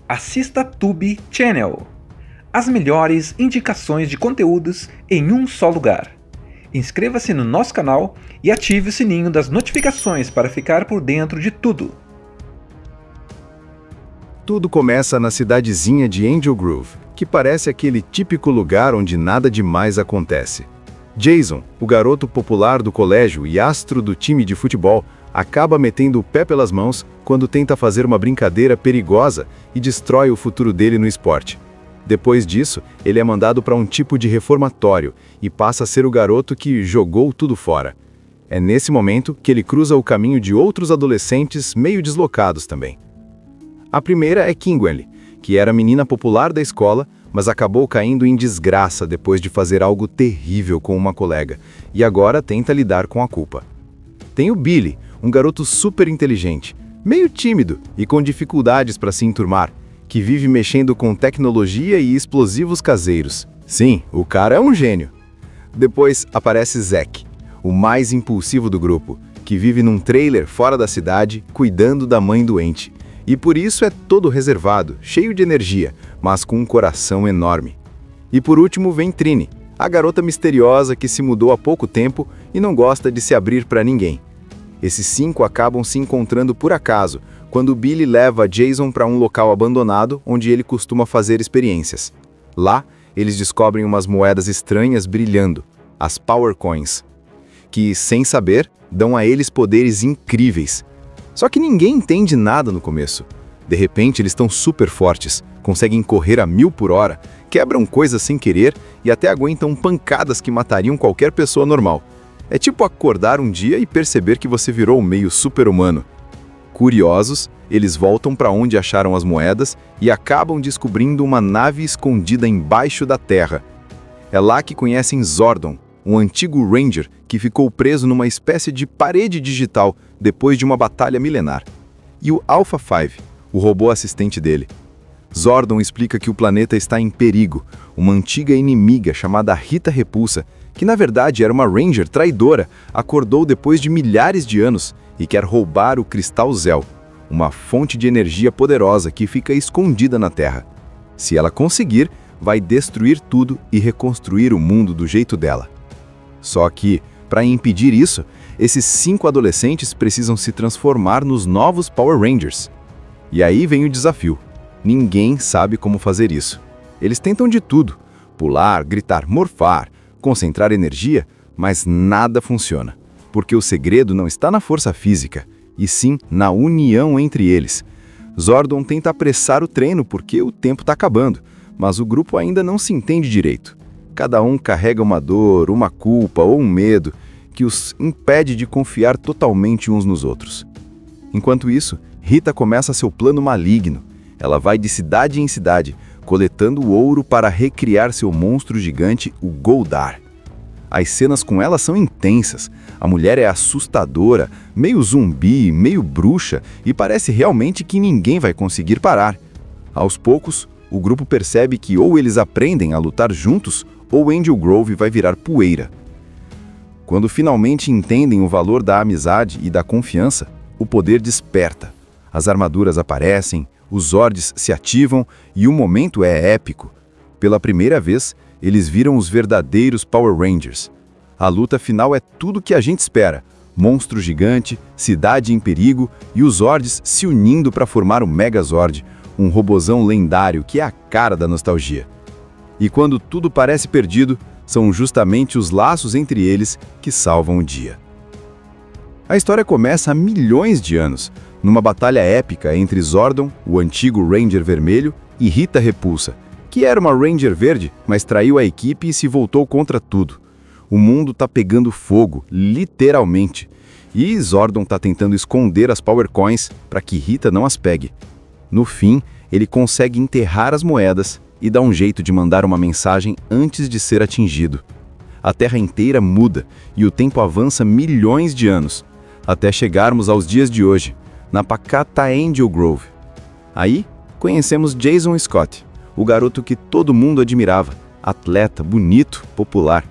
Assista Tube Channel. As melhores indicações de conteúdos em um só lugar. Inscreva-se no nosso canal e ative o sininho das notificações para ficar por dentro de tudo. Tudo começa na cidadezinha de Angel Grove, que parece aquele típico lugar onde nada demais acontece. Jason, o garoto popular do colégio e astro do time de futebol, acaba metendo o pé pelas mãos quando tenta fazer uma brincadeira perigosa e destrói o futuro dele no esporte. Depois disso, ele é mandado para um tipo de reformatório e passa a ser o garoto que jogou tudo fora. É nesse momento que ele cruza o caminho de outros adolescentes meio deslocados também. A primeira é Kingwenly, que era a menina popular da escola, mas acabou caindo em desgraça depois de fazer algo terrível com uma colega, e agora tenta lidar com a culpa. Tem o Billy, um garoto super inteligente, meio tímido e com dificuldades para se enturmar, que vive mexendo com tecnologia e explosivos caseiros. Sim, o cara é um gênio. Depois aparece Zack, o mais impulsivo do grupo, que vive num trailer fora da cidade, cuidando da mãe doente. E por isso é todo reservado, cheio de energia, mas com um coração enorme. E por último vem Trini, a garota misteriosa que se mudou há pouco tempo e não gosta de se abrir para ninguém. Esses 5 acabam se encontrando por acaso, quando Billy leva Jason para um local abandonado onde ele costuma fazer experiências. Lá, eles descobrem umas moedas estranhas brilhando, as Power Coins, que, sem saber, dão a eles poderes incríveis. Só que ninguém entende nada no começo. De repente, eles estão super fortes, conseguem correr a 1000 por hora, quebram coisas sem querer e até aguentam pancadas que matariam qualquer pessoa normal. É tipo acordar um dia e perceber que você virou meio super-humano. Curiosos, eles voltam para onde acharam as moedas e acabam descobrindo uma nave escondida embaixo da terra. É lá que conhecem Zordon, um antigo Ranger que ficou preso numa espécie de parede digital depois de uma batalha milenar. E o Alpha 5, o robô assistente dele. Zordon explica que o planeta está em perigo. Uma antiga inimiga chamada Rita Repulsa, que na verdade era uma Ranger traidora, acordou depois de milhares de anos e quer roubar o Cristal Zell, uma fonte de energia poderosa que fica escondida na Terra. Se ela conseguir, vai destruir tudo e reconstruir o mundo do jeito dela. Só que, para impedir isso, esses 5 adolescentes precisam se transformar nos novos Power Rangers. E aí vem o desafio. Ninguém sabe como fazer isso. Eles tentam de tudo: pular, gritar, morfar, concentrar energia, mas nada funciona. Porque o segredo não está na força física, e sim na união entre eles. Zordon tenta apressar o treino porque o tempo está acabando, mas o grupo ainda não se entende direito. Cada um carrega uma dor, uma culpa ou um medo que os impede de confiar totalmente uns nos outros. Enquanto isso, Rita começa seu plano maligno. Ela vai de cidade em cidade, coletando ouro para recriar seu monstro gigante, o Goldar. As cenas com ela são intensas. A mulher é assustadora, meio zumbi, meio bruxa, e parece realmente que ninguém vai conseguir parar. Aos poucos, o grupo percebe que ou eles aprendem a lutar juntos, ou Angel Grove vai virar poeira. Quando finalmente entendem o valor da amizade e da confiança, o poder desperta. As armaduras aparecem, os Zords se ativam e o momento é épico. Pela primeira vez, eles viram os verdadeiros Power Rangers. A luta final é tudo que a gente espera: monstro gigante, cidade em perigo e os Zords se unindo para formar o Megazord, um robozão lendário que é a cara da nostalgia. E quando tudo parece perdido, são justamente os laços entre eles que salvam o dia. A história começa há milhões de anos, numa batalha épica entre Zordon, o antigo Ranger Vermelho, e Rita Repulsa, que era uma Ranger Verde, mas traiu a equipe e se voltou contra tudo. O mundo tá pegando fogo, literalmente, e Zordon tá tentando esconder as Power Coins para que Rita não as pegue. No fim, ele consegue enterrar as moedas e dá um jeito de mandar uma mensagem antes de ser atingido. A Terra inteira muda e o tempo avança milhões de anos, até chegarmos aos dias de hoje, na pacata Angel Grove. Aí, conhecemos Jason Scott, o garoto que todo mundo admirava, atleta, bonito, popular.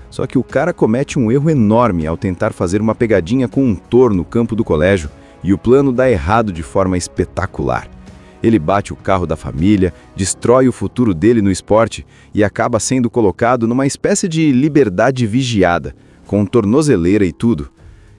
Só que o cara comete um erro enorme ao tentar fazer uma pegadinha com um Thor no campo do colégio, e o plano dá errado de forma espetacular. Ele bate o carro da família, destrói o futuro dele no esporte e acaba sendo colocado numa espécie de liberdade vigiada, com tornozeleira e tudo.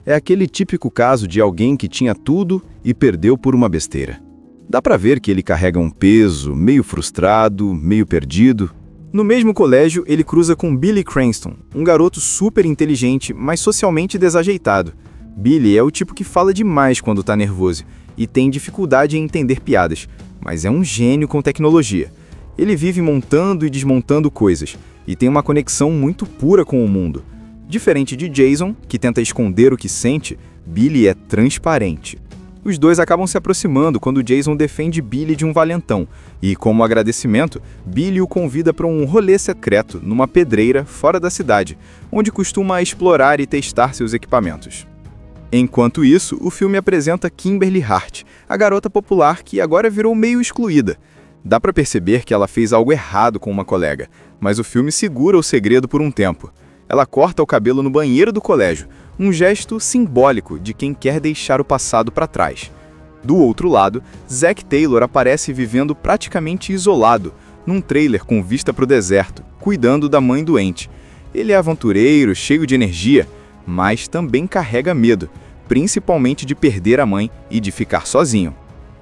É aquele típico caso de alguém que tinha tudo e perdeu por uma besteira. Dá pra ver que ele carrega um peso, meio frustrado, meio perdido. No mesmo colégio, ele cruza com Billy Cranston, um garoto super inteligente, mas socialmente desajeitado. Billy é o tipo que fala demais quando tá nervoso e tem dificuldade em entender piadas, mas é um gênio com tecnologia. Ele vive montando e desmontando coisas e tem uma conexão muito pura com o mundo. Diferente de Jason, que tenta esconder o que sente, Billy é transparente. Os dois acabam se aproximando quando Jason defende Billy de um valentão e, como agradecimento, Billy o convida para um rolê secreto numa pedreira fora da cidade, onde costuma explorar e testar seus equipamentos. Enquanto isso, o filme apresenta Kimberly Hart, a garota popular que agora virou meio excluída. Dá pra perceber que ela fez algo errado com uma colega, mas o filme segura o segredo por um tempo. Ela corta o cabelo no banheiro do colégio, um gesto simbólico de quem quer deixar o passado para trás. Do outro lado, Zack Taylor aparece vivendo praticamente isolado, num trailer com vista para o deserto, cuidando da mãe doente. Ele é aventureiro, cheio de energia, mas também carrega medo, principalmente de perder a mãe e de ficar sozinho.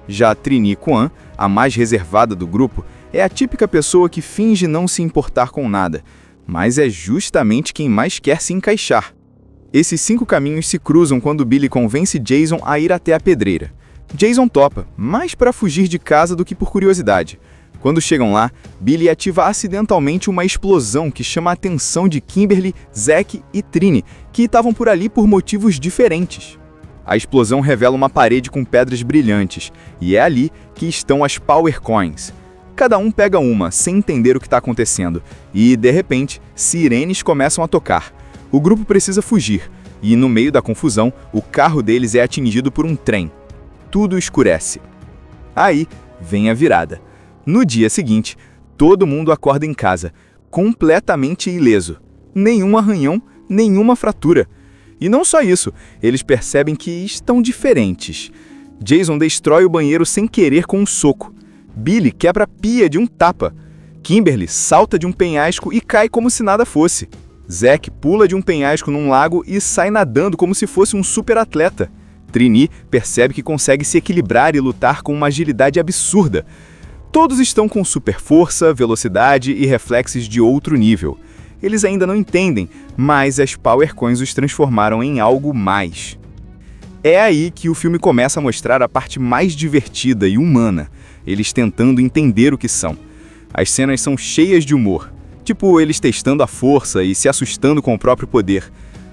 Já Trini Kwan, a mais reservada do grupo, é a típica pessoa que finge não se importar com nada, mas é justamente quem mais quer se encaixar. Esses 5 caminhos se cruzam quando Billy convence Jason a ir até a pedreira. Jason topa, mais para fugir de casa do que por curiosidade. Quando chegam lá, Billy ativa acidentalmente uma explosão que chama a atenção de Kimberly, Zack e Trini, que estavam por ali por motivos diferentes. A explosão revela uma parede com pedras brilhantes, e é ali que estão as Power Coins. Cada um pega uma, sem entender o que está acontecendo, e, de repente, sirenes começam a tocar. O grupo precisa fugir, e no meio da confusão, o carro deles é atingido por um trem. Tudo escurece. Aí vem a virada. No dia seguinte, todo mundo acorda em casa, completamente ileso. Nenhum arranhão, nenhuma fratura. E não só isso, eles percebem que estão diferentes. Jason destrói o banheiro sem querer com um soco. Billy quebra a pia de um tapa. Kimberly salta de um penhasco e cai como se nada fosse. Zack pula de um penhasco num lago e sai nadando como se fosse um super atleta. Trini percebe que consegue se equilibrar e lutar com uma agilidade absurda. Todos estão com super força, velocidade e reflexos de outro nível. Eles ainda não entendem, mas as Power Coins os transformaram em algo mais. É aí que o filme começa a mostrar a parte mais divertida e humana, eles tentando entender o que são. As cenas são cheias de humor, tipo eles testando a força e se assustando com o próprio poder,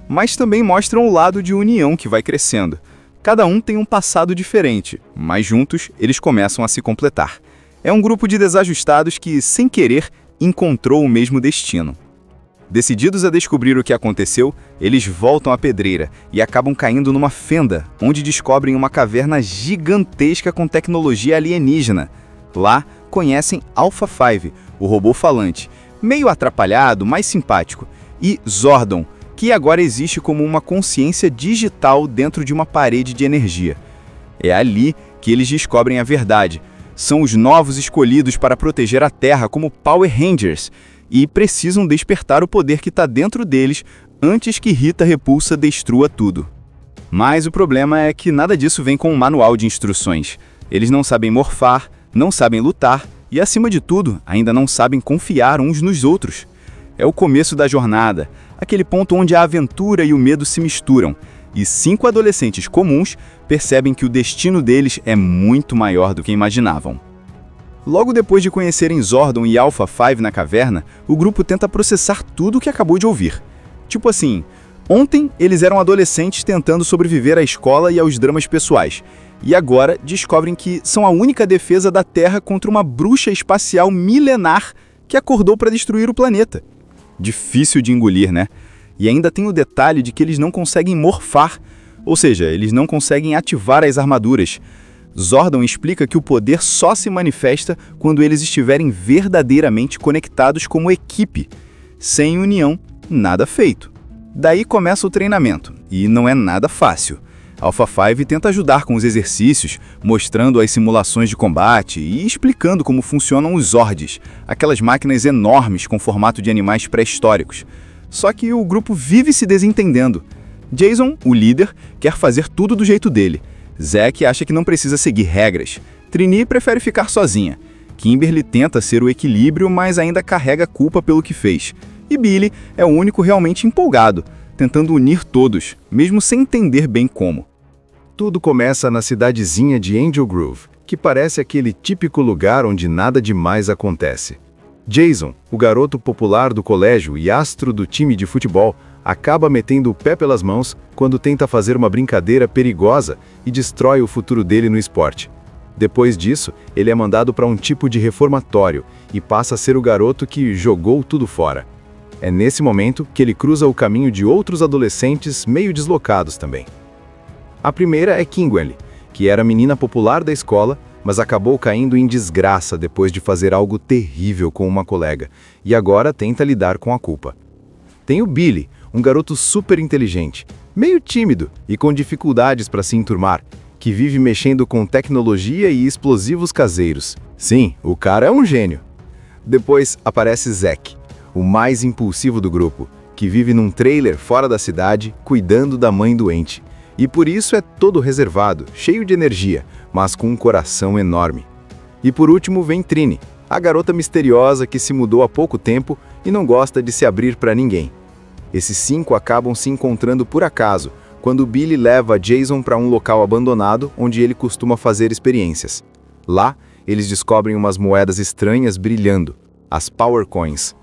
mas também mostram o lado de união que vai crescendo. Cada um tem um passado diferente, mas juntos eles começam a se completar. É um grupo de desajustados que, sem querer, encontrou o mesmo destino. Decididos a descobrir o que aconteceu, eles voltam à pedreira e acabam caindo numa fenda, onde descobrem uma caverna gigantesca com tecnologia alienígena. Lá, conhecem Alpha 5, o robô falante, meio atrapalhado, mas simpático, e Zordon, que agora existe como uma consciência digital dentro de uma parede de energia. É ali que eles descobrem a verdade. São os novos escolhidos para proteger a Terra como Power Rangers e precisam despertar o poder que está dentro deles antes que Rita Repulsa destrua tudo. Mas o problema é que nada disso vem com um manual de instruções. Eles não sabem morfar, não sabem lutar e, acima de tudo, ainda não sabem confiar uns nos outros. É o começo da jornada, aquele ponto onde a aventura e o medo se misturam, e 5 adolescentes comuns percebem que o destino deles é muito maior do que imaginavam. Logo depois de conhecerem Zordon e Alpha 5 na caverna, o grupo tenta processar tudo o que acabou de ouvir. Tipo assim, ontem eles eram adolescentes tentando sobreviver à escola e aos dramas pessoais, e agora descobrem que são a única defesa da Terra contra uma bruxa espacial milenar que acordou para destruir o planeta. Difícil de engolir, né? E ainda tem o detalhe de que eles não conseguem morfar, ou seja, eles não conseguem ativar as armaduras. Zordon explica que o poder só se manifesta quando eles estiverem verdadeiramente conectados como equipe. Sem união, nada feito. Daí começa o treinamento, e não é nada fácil. Alpha 5 tenta ajudar com os exercícios, mostrando as simulações de combate e explicando como funcionam os Zords, aquelas máquinas enormes com formato de animais pré-históricos. Só que o grupo vive se desentendendo. Jason, o líder, quer fazer tudo do jeito dele. Zack acha que não precisa seguir regras. Trini prefere ficar sozinha. Kimberly tenta ser o equilíbrio, mas ainda carrega culpa pelo que fez. E Billy é o único realmente empolgado, tentando unir todos, mesmo sem entender bem como. Tudo começa na cidadezinha de Angel Grove, que parece aquele típico lugar onde nada demais acontece. Jason, o garoto popular do colégio e astro do time de futebol, acaba metendo o pé pelas mãos quando tenta fazer uma brincadeira perigosa e destrói o futuro dele no esporte. Depois disso, ele é mandado para um tipo de reformatório e passa a ser o garoto que jogou tudo fora. É nesse momento que ele cruza o caminho de outros adolescentes meio deslocados também. A primeira é Kimberly, que era menina popular da escola, mas acabou caindo em desgraça depois de fazer algo terrível com uma colega, e agora tenta lidar com a culpa. Tem o Billy, um garoto super inteligente, meio tímido e com dificuldades para se enturmar, que vive mexendo com tecnologia e explosivos caseiros. Sim, o cara é um gênio. Depois aparece Zack, o mais impulsivo do grupo, que vive num trailer fora da cidade, cuidando da mãe doente. E por isso é todo reservado, cheio de energia, mas com um coração enorme. E por último vem Trini, a garota misteriosa que se mudou há pouco tempo e não gosta de se abrir para ninguém. Esses 5 acabam se encontrando por acaso, quando Billy leva Jason para um local abandonado onde ele costuma fazer experiências. Lá, eles descobrem umas moedas estranhas brilhando, as Power Coins,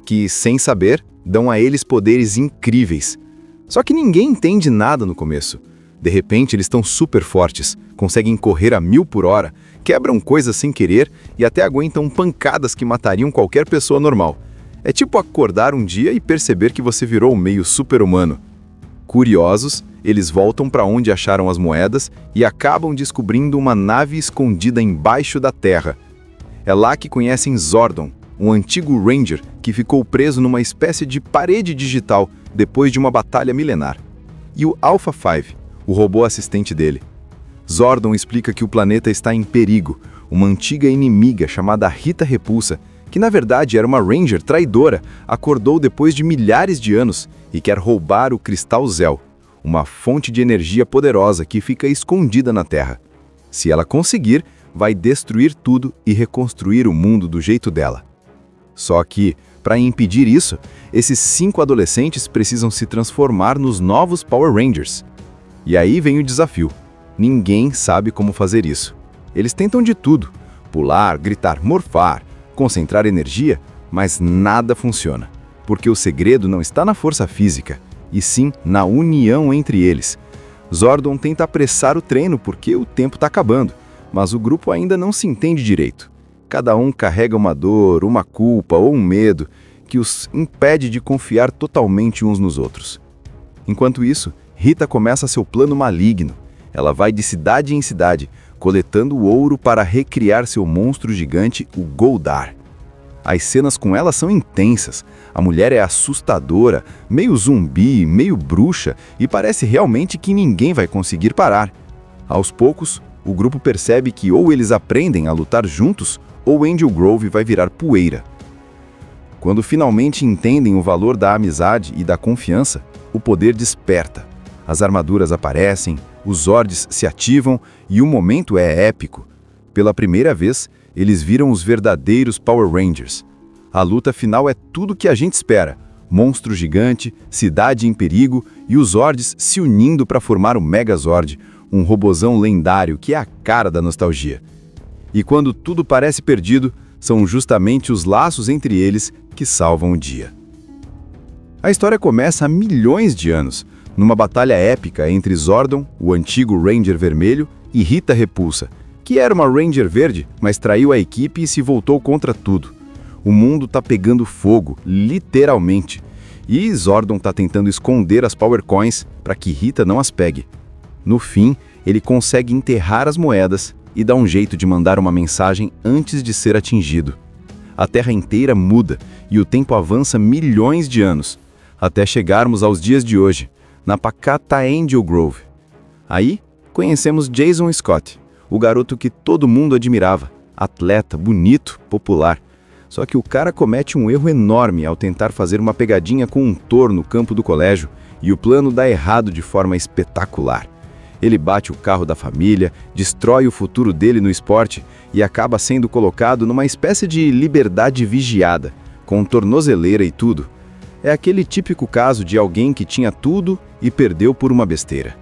que, sem saber, dão a eles poderes incríveis. Só que ninguém entende nada no começo. De repente, eles estão super fortes, conseguem correr a 1000 por hora, quebram coisas sem querer e até aguentam pancadas que matariam qualquer pessoa normal. É tipo acordar um dia e perceber que você virou meio super-humano. Curiosos, eles voltam para onde acharam as moedas e acabam descobrindo uma nave escondida embaixo da terra. É lá que conhecem Zordon, um antigo Ranger que ficou preso numa espécie de parede digital depois de uma batalha milenar. E o Alpha 5, o robô assistente dele. Zordon explica que o planeta está em perigo. Uma antiga inimiga chamada Rita Repulsa, que na verdade era uma Ranger traidora, acordou depois de milhares de anos e quer roubar o Cristal Zell, uma fonte de energia poderosa que fica escondida na Terra. Se ela conseguir, vai destruir tudo e reconstruir o mundo do jeito dela. Só que, para impedir isso, esses 5 adolescentes precisam se transformar nos novos Power Rangers. E aí vem o desafio. Ninguém sabe como fazer isso. Eles tentam de tudo: pular, gritar, morfar, concentrar energia, mas nada funciona. Porque o segredo não está na força física, e sim na união entre eles. Zordon tenta apressar o treino porque o tempo está acabando, mas o grupo ainda não se entende direito. Cada um carrega uma dor, uma culpa ou um medo que os impede de confiar totalmente uns nos outros. Enquanto isso, Rita começa seu plano maligno. Ela vai de cidade em cidade, coletando ouro para recriar seu monstro gigante, o Goldar. As cenas com ela são intensas. A mulher é assustadora, meio zumbi, meio bruxa, e parece realmente que ninguém vai conseguir parar. Aos poucos, o grupo percebe que ou eles aprendem a lutar juntos, ou Angel Grove vai virar poeira. Quando finalmente entendem o valor da amizade e da confiança, o poder desperta. As armaduras aparecem, os Zords se ativam e o momento é épico. Pela primeira vez, eles viram os verdadeiros Power Rangers. A luta final é tudo que a gente espera: monstro gigante, cidade em perigo e os Zords se unindo para formar o Megazord, um robozão lendário que é a cara da nostalgia. E quando tudo parece perdido, são justamente os laços entre eles que salvam o dia. A história começa há milhões de anos, numa batalha épica entre Zordon, o antigo Ranger vermelho, e Rita Repulsa, que era uma Ranger verde, mas traiu a equipe e se voltou contra tudo. O mundo tá pegando fogo, literalmente, e Zordon tá tentando esconder as Power Coins para que Rita não as pegue. No fim, ele consegue enterrar as moedas e dá um jeito de mandar uma mensagem antes de ser atingido. A Terra inteira muda e o tempo avança milhões de anos, até chegarmos aos dias de hoje, na pacata Angel Grove. Aí, conhecemos Jason Scott, o garoto que todo mundo admirava, atleta, bonito, popular. Só que o cara comete um erro enorme ao tentar fazer uma pegadinha com um touro no campo do colégio e o plano dá errado de forma espetacular. Ele bate o carro da família, destrói o futuro dele no esporte e acaba sendo colocado numa espécie de liberdade vigiada, com tornozeleira e tudo. É aquele típico caso de alguém que tinha tudo e perdeu por uma besteira.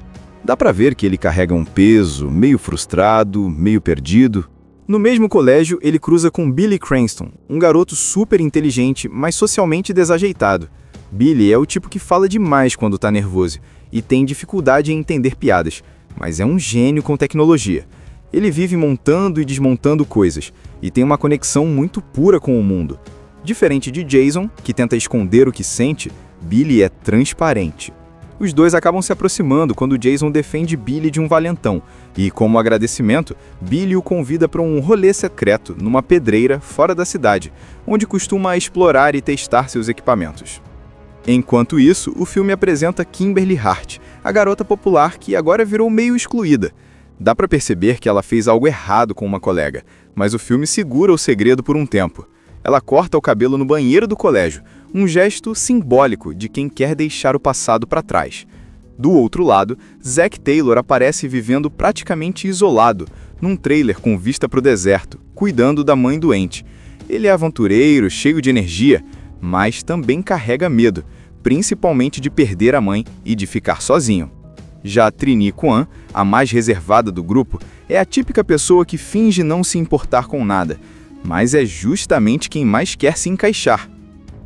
Dá pra ver que ele carrega um peso, meio frustrado, meio perdido. No mesmo colégio, ele cruza com Billy Cranston, um garoto super inteligente, mas socialmente desajeitado. Billy é o tipo que fala demais quando tá nervoso e tem dificuldade em entender piadas, mas é um gênio com tecnologia. Ele vive montando e desmontando coisas e tem uma conexão muito pura com o mundo. Diferente de Jason, que tenta esconder o que sente, Billy é transparente. Os dois acabam se aproximando quando Jason defende Billy de um valentão e, como agradecimento, Billy o convida para um rolê secreto numa pedreira fora da cidade, onde costuma explorar e testar seus equipamentos. Enquanto isso, o filme apresenta Kimberly Hart, a garota popular que agora virou meio excluída. Dá para perceber que ela fez algo errado com uma colega, mas o filme segura o segredo por um tempo. Ela corta o cabelo no banheiro do colégio, um gesto simbólico de quem quer deixar o passado para trás. Do outro lado, Zack Taylor aparece vivendo praticamente isolado, num trailer com vista para o deserto, cuidando da mãe doente. Ele é aventureiro, cheio de energia, mas também carrega medo, principalmente de perder a mãe e de ficar sozinho. Já Trini Kwan, a mais reservada do grupo, é a típica pessoa que finge não se importar com nada, mas é justamente quem mais quer se encaixar.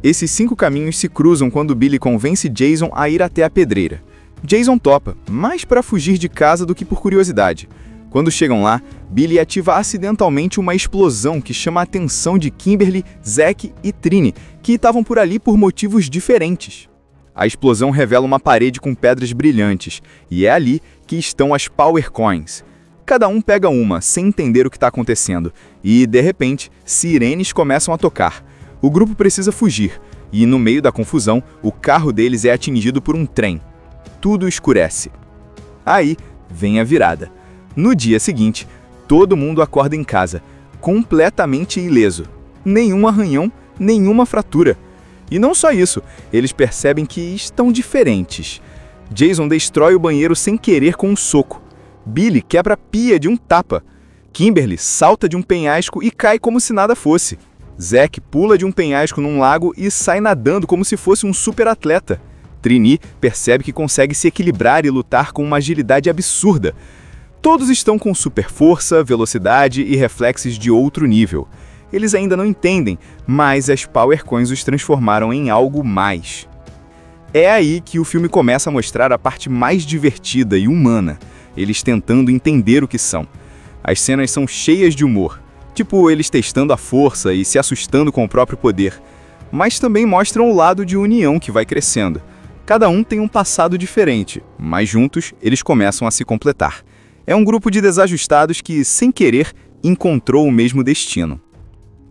Esses 5 caminhos se cruzam quando Billy convence Jason a ir até a pedreira. Jason topa, mais para fugir de casa do que por curiosidade. Quando chegam lá, Billy ativa acidentalmente uma explosão que chama a atenção de Kimberly, Zack e Trini, que estavam por ali por motivos diferentes. A explosão revela uma parede com pedras brilhantes, e é ali que estão as Power Coins. Cada um pega uma, sem entender o que está acontecendo, e, de repente, sirenes começam a tocar. O grupo precisa fugir, e no meio da confusão, o carro deles é atingido por um trem. Tudo escurece. Aí vem a virada. No dia seguinte, todo mundo acorda em casa, completamente ileso. Nenhum arranhão, nenhuma fratura. E não só isso, eles percebem que estão diferentes. Jason destrói o banheiro sem querer com um soco. Billy quebra a pia de um tapa. Kimberly salta de um penhasco e cai como se nada fosse. Zack pula de um penhasco num lago e sai nadando como se fosse um super atleta. Trini percebe que consegue se equilibrar e lutar com uma agilidade absurda. Todos estão com super força, velocidade e reflexos de outro nível. Eles ainda não entendem, mas as Power Coins os transformaram em algo mais. É aí que o filme começa a mostrar a parte mais divertida e humana, eles tentando entender o que são. As cenas são cheias de humor, tipo eles testando a força e se assustando com o próprio poder, mas também mostram o lado de união que vai crescendo. Cada um tem um passado diferente, mas juntos eles começam a se completar. É um grupo de desajustados que, sem querer, encontrou o mesmo destino.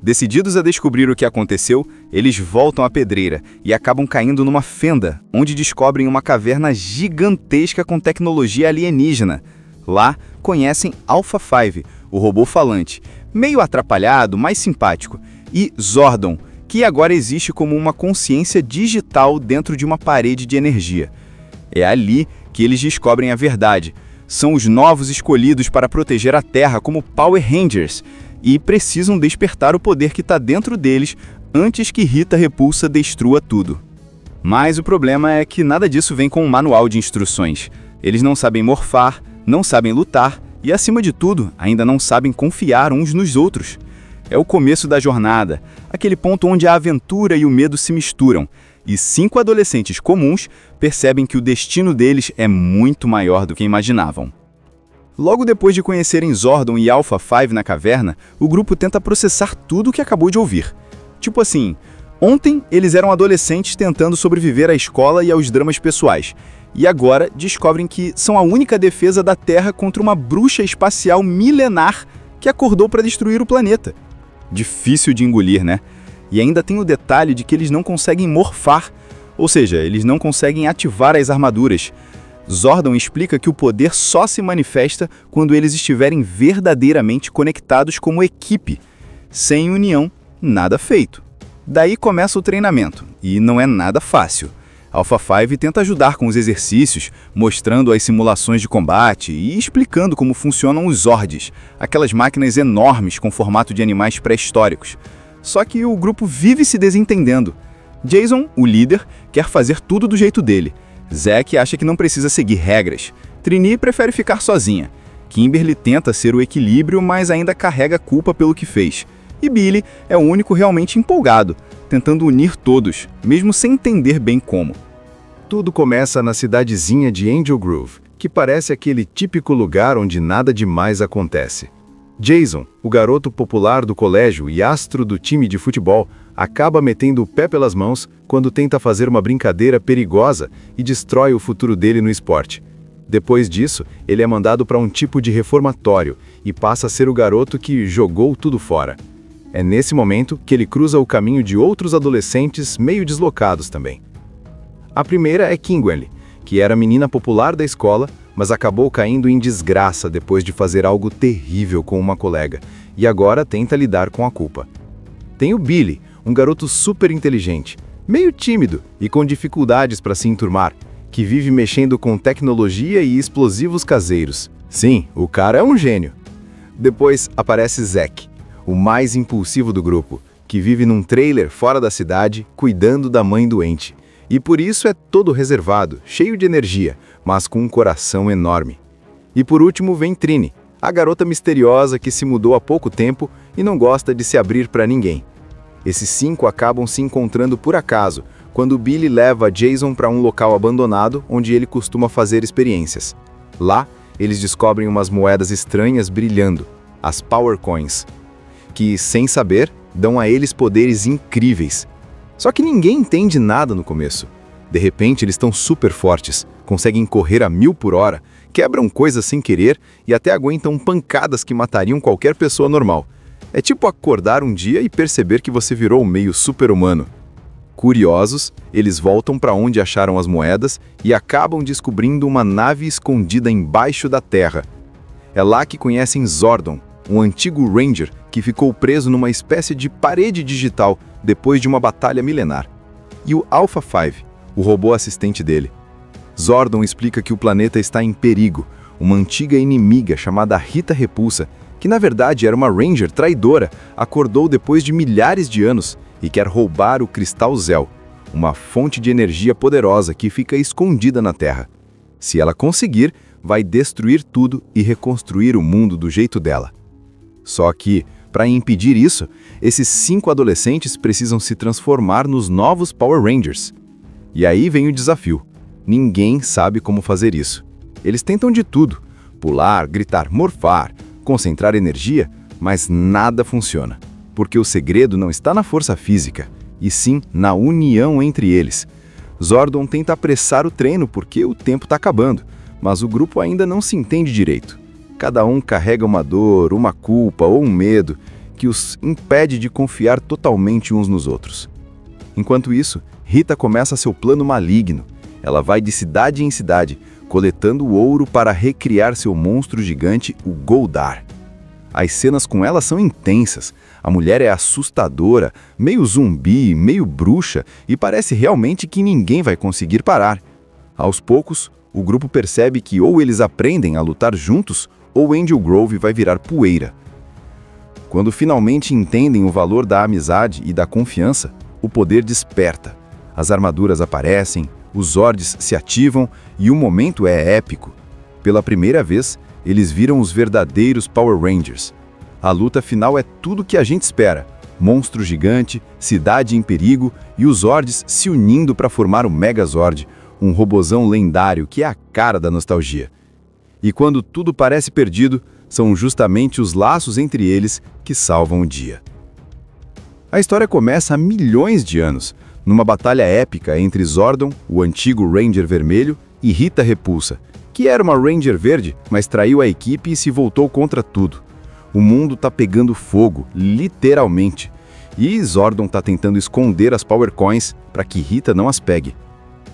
Decididos a descobrir o que aconteceu, eles voltam à pedreira e acabam caindo numa fenda, onde descobrem uma caverna gigantesca com tecnologia alienígena. Lá, conhecem Alpha 5, o robô falante, meio atrapalhado, mas simpático, e Zordon, que agora existe como uma consciência digital dentro de uma parede de energia. É ali que eles descobrem a verdade. São os novos escolhidos para proteger a Terra como Power Rangers e precisam despertar o poder que está dentro deles antes que Rita Repulsa destrua tudo. Mas o problema é que nada disso vem com um manual de instruções. Eles não sabem morfar, não sabem lutar e, acima de tudo, ainda não sabem confiar uns nos outros. É o começo da jornada, aquele ponto onde a aventura e o medo se misturam, e 5 adolescentes comuns percebem que o destino deles é muito maior do que imaginavam. Logo depois de conhecerem Zordon e Alpha 5 na caverna, o grupo tenta processar tudo o que acabou de ouvir. Tipo assim, ontem eles eram adolescentes tentando sobreviver à escola e aos dramas pessoais, e agora descobrem que são a única defesa da Terra contra uma bruxa espacial milenar que acordou para destruir o planeta. Difícil de engolir, né? E ainda tem o detalhe de que eles não conseguem morfar, ou seja, eles não conseguem ativar as armaduras. Zordon explica que o poder só se manifesta quando eles estiverem verdadeiramente conectados como equipe. Sem união, nada feito. Daí começa o treinamento, e não é nada fácil. Alpha 5 tenta ajudar com os exercícios, mostrando as simulações de combate e explicando como funcionam os Zords, aquelas máquinas enormes com formato de animais pré-históricos. Só que o grupo vive se desentendendo. Jason, o líder, quer fazer tudo do jeito dele. Zack acha que não precisa seguir regras. Trini prefere ficar sozinha. Kimberly tenta ser o equilíbrio, mas ainda carrega culpa pelo que fez. E Billy é o único realmente empolgado, tentando unir todos, mesmo sem entender bem como. Tudo começa na cidadezinha de Angel Grove, que parece aquele típico lugar onde nada demais acontece. Jason, o garoto popular do colégio e astro do time de futebol, acaba metendo o pé pelas mãos quando tenta fazer uma brincadeira perigosa e destrói o futuro dele no esporte. Depois disso, ele é mandado para um tipo de reformatório e passa a ser o garoto que jogou tudo fora. É nesse momento que ele cruza o caminho de outros adolescentes meio deslocados também. A primeira é Kimberly, que era a menina popular da escola, mas acabou caindo em desgraça depois de fazer algo terrível com uma colega, e agora tenta lidar com a culpa. Tem o Billy, um garoto super inteligente, meio tímido e com dificuldades para se enturmar, que vive mexendo com tecnologia e explosivos caseiros. Sim, o cara é um gênio. Depois aparece Zack, o mais impulsivo do grupo, que vive num trailer fora da cidade, cuidando da mãe doente. E por isso é todo reservado, cheio de energia, mas com um coração enorme. E por último vem Trini, a garota misteriosa que se mudou há pouco tempo e não gosta de se abrir para ninguém. Esses 5 acabam se encontrando por acaso, quando Billy leva Jason para um local abandonado onde ele costuma fazer experiências. Lá, eles descobrem umas moedas estranhas brilhando, as Power Coins, que, sem saber, dão a eles poderes incríveis. Só que ninguém entende nada no começo. De repente, eles estão super fortes, conseguem correr a 1000 por hora, quebram coisas sem querer e até aguentam pancadas que matariam qualquer pessoa normal. É tipo acordar um dia e perceber que você virou meio super-humano. Curiosos, eles voltam para onde acharam as moedas e acabam descobrindo uma nave escondida embaixo da terra. É lá que conhecem Zordon, um antigo Ranger que ficou preso numa espécie de parede digital depois de uma batalha milenar. E o Alpha 5, o robô assistente dele. Zordon explica que o planeta está em perigo. Uma antiga inimiga chamada Rita Repulsa, que na verdade era uma Ranger traidora, acordou depois de milhares de anos e quer roubar o Cristal Zell, uma fonte de energia poderosa que fica escondida na Terra. Se ela conseguir, vai destruir tudo e reconstruir o mundo do jeito dela. Só que, para impedir isso, esses 5 adolescentes precisam se transformar nos novos Power Rangers. E aí vem o desafio. Ninguém sabe como fazer isso. Eles tentam de tudo: pular, gritar, morfar, concentrar energia, mas nada funciona. Porque o segredo não está na força física, e sim na união entre eles. Zordon tenta apressar o treino porque o tempo está acabando, mas o grupo ainda não se entende direito. Cada um carrega uma dor, uma culpa ou um medo que os impede de confiar totalmente uns nos outros. Enquanto isso, Rita começa seu plano maligno. Ela vai de cidade em cidade, coletando ouro para recriar seu monstro gigante, o Goldar. As cenas com ela são intensas. A mulher é assustadora, meio zumbi, meio bruxa, e parece realmente que ninguém vai conseguir parar. Aos poucos, o grupo percebe que ou eles aprendem a lutar juntos, ou Angel Grove vai virar poeira. Quando finalmente entendem o valor da amizade e da confiança, o poder desperta. As armaduras aparecem, os Zords se ativam e o momento é épico. Pela primeira vez, eles viram os verdadeiros Power Rangers. A luta final é tudo que a gente espera: monstro gigante, cidade em perigo e os Zords se unindo para formar o Megazord, um robozão lendário que é a cara da nostalgia. E quando tudo parece perdido, são justamente os laços entre eles que salvam o dia. A história começa há milhões de anos, numa batalha épica entre Zordon, o antigo Ranger vermelho, e Rita Repulsa, que era uma Ranger verde, mas traiu a equipe e se voltou contra tudo. O mundo tá pegando fogo, literalmente, e Zordon tá tentando esconder as Power Coins para que Rita não as pegue.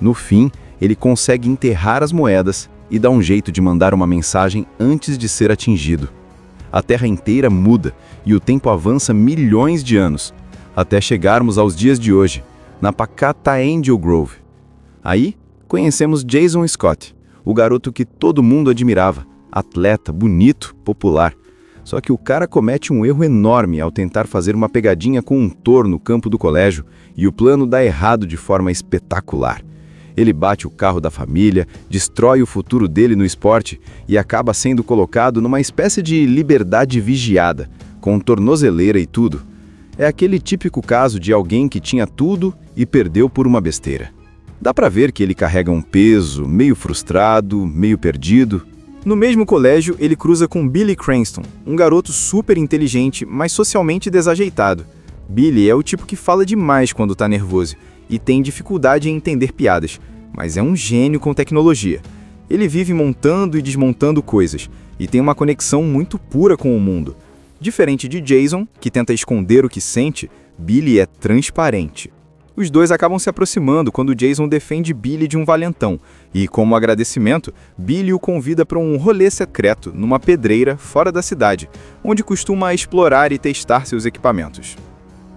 No fim, ele consegue enterrar as moedas e dá um jeito de mandar uma mensagem antes de ser atingido. A Terra inteira muda e o tempo avança milhões de anos, até chegarmos aos dias de hoje, na pacata Angel Grove. Aí, conhecemos Jason Scott, o garoto que todo mundo admirava, atleta, bonito, popular. Só que o cara comete um erro enorme ao tentar fazer uma pegadinha com um touro no campo do colégio e o plano dá errado de forma espetacular. Ele bate o carro da família, destrói o futuro dele no esporte e acaba sendo colocado numa espécie de liberdade vigiada, com tornozeleira e tudo. É aquele típico caso de alguém que tinha tudo e perdeu por uma besteira. Dá pra ver que ele carrega um peso, meio frustrado, meio perdido. No mesmo colégio, ele cruza com Billy Cranston, um garoto super inteligente, mas socialmente desajeitado. Billy é o tipo que fala demais quando tá nervoso e tem dificuldade em entender piadas, mas é um gênio com tecnologia. Ele vive montando e desmontando coisas e tem uma conexão muito pura com o mundo. Diferente de Jason, que tenta esconder o que sente, Billy é transparente. Os dois acabam se aproximando quando Jason defende Billy de um valentão e, como agradecimento, Billy o convida para um rolê secreto numa pedreira fora da cidade, onde costuma explorar e testar seus equipamentos.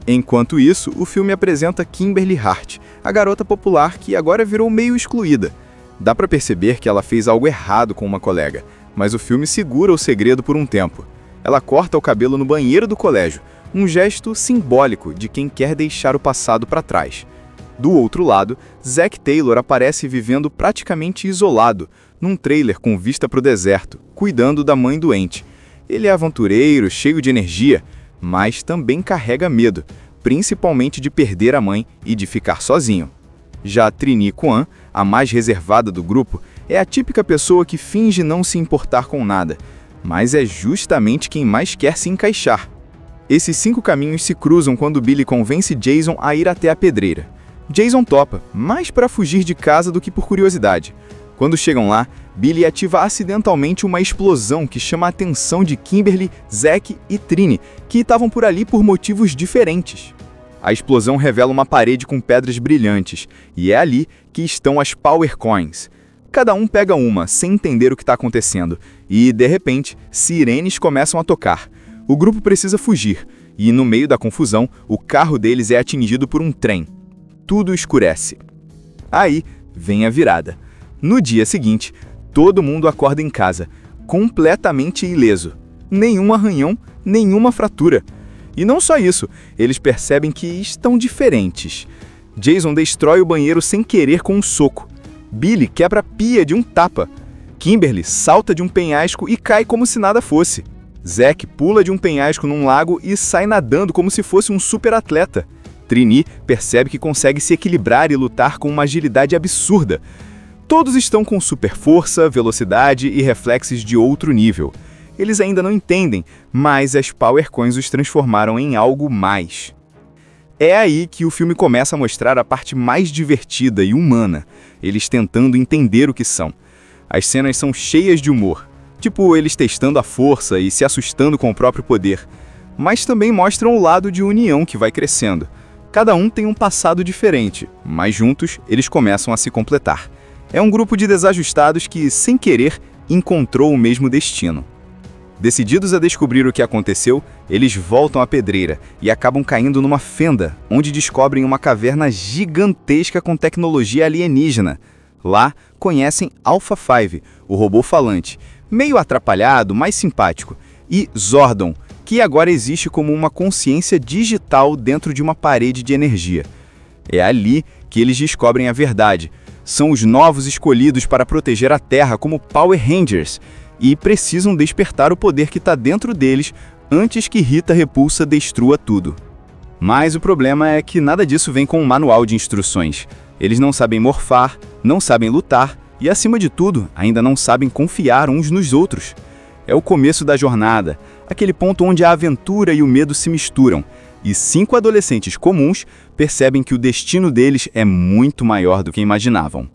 Enquanto isso, o filme apresenta Kimberly Hart, a garota popular que agora virou meio excluída. Dá para perceber que ela fez algo errado com uma colega, mas o filme segura o segredo por um tempo. Ela corta o cabelo no banheiro do colégio, um gesto simbólico de quem quer deixar o passado para trás. Do outro lado, Zack Taylor aparece vivendo praticamente isolado, num trailer com vista para o deserto, cuidando da mãe doente. Ele é aventureiro, cheio de energia, mas também carrega medo, principalmente de perder a mãe e de ficar sozinho. Já Trini Kwan, a mais reservada do grupo, é a típica pessoa que finge não se importar com nada, mas é justamente quem mais quer se encaixar. Esses 5 caminhos se cruzam quando Billy convence Jason a ir até a pedreira. Jason topa, mais para fugir de casa do que por curiosidade. Quando chegam lá, Billy ativa acidentalmente uma explosão que chama a atenção de Kimberly, Zack e Trini, que estavam por ali por motivos diferentes. A explosão revela uma parede com pedras brilhantes, e é ali que estão as Power Coins. Cada um pega uma, sem entender o que está acontecendo, e, de repente, sirenes começam a tocar. O grupo precisa fugir, e no meio da confusão, o carro deles é atingido por um trem. Tudo escurece. Aí vem a virada. No dia seguinte, todo mundo acorda em casa, completamente ileso. Nenhum arranhão, nenhuma fratura. E não só isso, eles percebem que estão diferentes. Jason destrói o banheiro sem querer com um soco. Billy quebra a pia de um tapa. Kimberly salta de um penhasco e cai como se nada fosse. Zack pula de um penhasco num lago e sai nadando como se fosse um super atleta. Trini percebe que consegue se equilibrar e lutar com uma agilidade absurda. Todos estão com super força, velocidade e reflexos de outro nível. Eles ainda não entendem, mas as Power Coins os transformaram em algo mais. É aí que o filme começa a mostrar a parte mais divertida e humana, eles tentando entender o que são. As cenas são cheias de humor, tipo eles testando a força e se assustando com o próprio poder, mas também mostram o lado de união que vai crescendo. Cada um tem um passado diferente, mas juntos eles começam a se completar. É um grupo de desajustados que, sem querer, encontrou o mesmo destino. Decididos a descobrir o que aconteceu, eles voltam à pedreira e acabam caindo numa fenda, onde descobrem uma caverna gigantesca com tecnologia alienígena. Lá, conhecem Alpha 5, o robô falante, meio atrapalhado, mas simpático, e Zordon, que agora existe como uma consciência digital dentro de uma parede de energia. É ali que eles descobrem a verdade. São os novos escolhidos para proteger a Terra como Power Rangers e precisam despertar o poder que está dentro deles antes que Rita Repulsa destrua tudo. Mas o problema é que nada disso vem com um manual de instruções. Eles não sabem morfar, não sabem lutar e, acima de tudo, ainda não sabem confiar uns nos outros. É o começo da jornada, aquele ponto onde a aventura e o medo se misturam, e 5 adolescentes comuns percebem que o destino deles é muito maior do que imaginavam.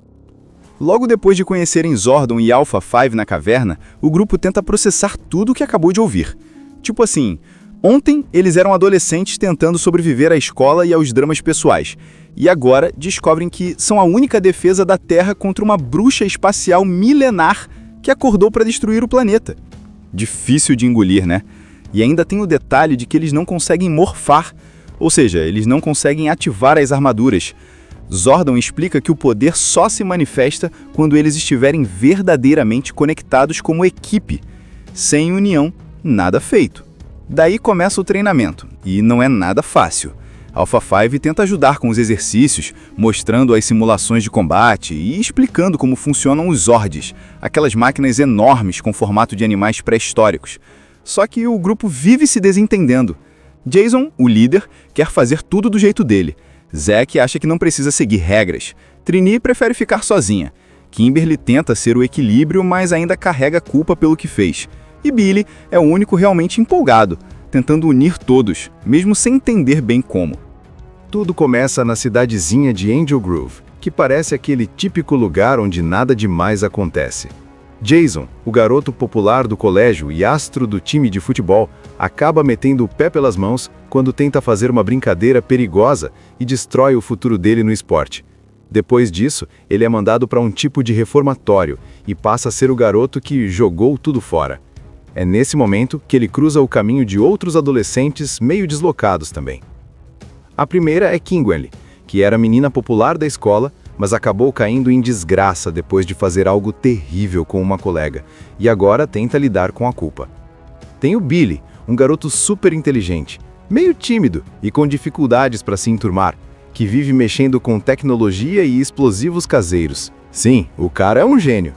Logo depois de conhecerem Zordon e Alpha 5 na caverna, o grupo tenta processar tudo o que acabou de ouvir. Tipo assim, Ontem, eles eram adolescentes tentando sobreviver à escola e aos dramas pessoais. E agora descobrem que são a única defesa da Terra contra uma bruxa espacial milenar que acordou para destruir o planeta. Difícil de engolir, né? E ainda tem o detalhe de que eles não conseguem morfar, ou seja, eles não conseguem ativar as armaduras. Zordon explica que o poder só se manifesta quando eles estiverem verdadeiramente conectados como equipe. Sem união, nada feito. Daí começa o treinamento, e não é nada fácil. Alpha 5 tenta ajudar com os exercícios, mostrando as simulações de combate e explicando como funcionam os Zords, aquelas máquinas enormes com formato de animais pré-históricos. Só que o grupo vive se desentendendo. Jason, o líder, quer fazer tudo do jeito dele. Zack acha que não precisa seguir regras. Trini prefere ficar sozinha. Kimberly tenta ser o equilíbrio, mas ainda carrega a culpa pelo que fez. E Billy é o único realmente empolgado, tentando unir todos, mesmo sem entender bem como. Tudo começa na cidadezinha de Angel Grove, que parece aquele típico lugar onde nada demais acontece. Jason, o garoto popular do colégio e astro do time de futebol, acaba metendo o pé pelas mãos quando tenta fazer uma brincadeira perigosa e destrói o futuro dele no esporte. Depois disso, ele é mandado para um tipo de reformatório e passa a ser o garoto que jogou tudo fora. É nesse momento que ele cruza o caminho de outros adolescentes meio deslocados também. A primeira é Kimberly, que era a menina popular da escola, mas acabou caindo em desgraça depois de fazer algo terrível com uma colega, e agora tenta lidar com a culpa. Tem o Billy, um garoto super inteligente, meio tímido e com dificuldades para se enturmar, que vive mexendo com tecnologia e explosivos caseiros. Sim, o cara é um gênio.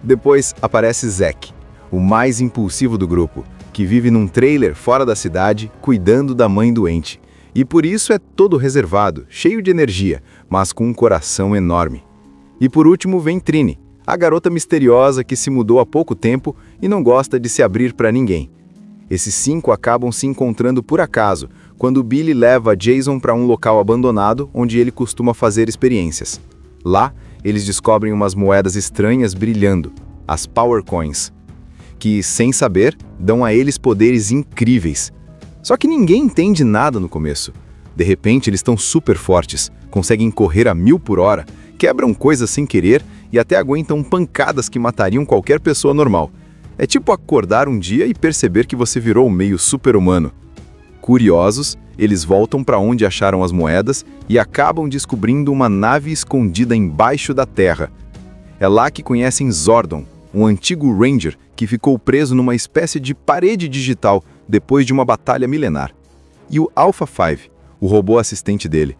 Depois aparece Zack, o mais impulsivo do grupo, que vive num trailer fora da cidade, cuidando da mãe doente. E por isso é todo reservado, cheio de energia, mas com um coração enorme. E por último vem Trini, a garota misteriosa que se mudou há pouco tempo e não gosta de se abrir para ninguém. Esses 5 acabam se encontrando por acaso, quando Billy leva Jason para um local abandonado onde ele costuma fazer experiências. Lá, eles descobrem umas moedas estranhas brilhando, as Power Coins, que, sem saber, dão a eles poderes incríveis. Só que ninguém entende nada no começo. De repente, eles estão super fortes, conseguem correr a 1000 por hora, quebram coisas sem querer e até aguentam pancadas que matariam qualquer pessoa normal. É tipo acordar um dia e perceber que você virou meio super-humano. Curiosos, eles voltam para onde acharam as moedas e acabam descobrindo uma nave escondida embaixo da terra. É lá que conhecem Zordon, um antigo Ranger que ficou preso numa espécie de parede digital depois de uma batalha milenar. E o Alpha 5, o robô assistente dele.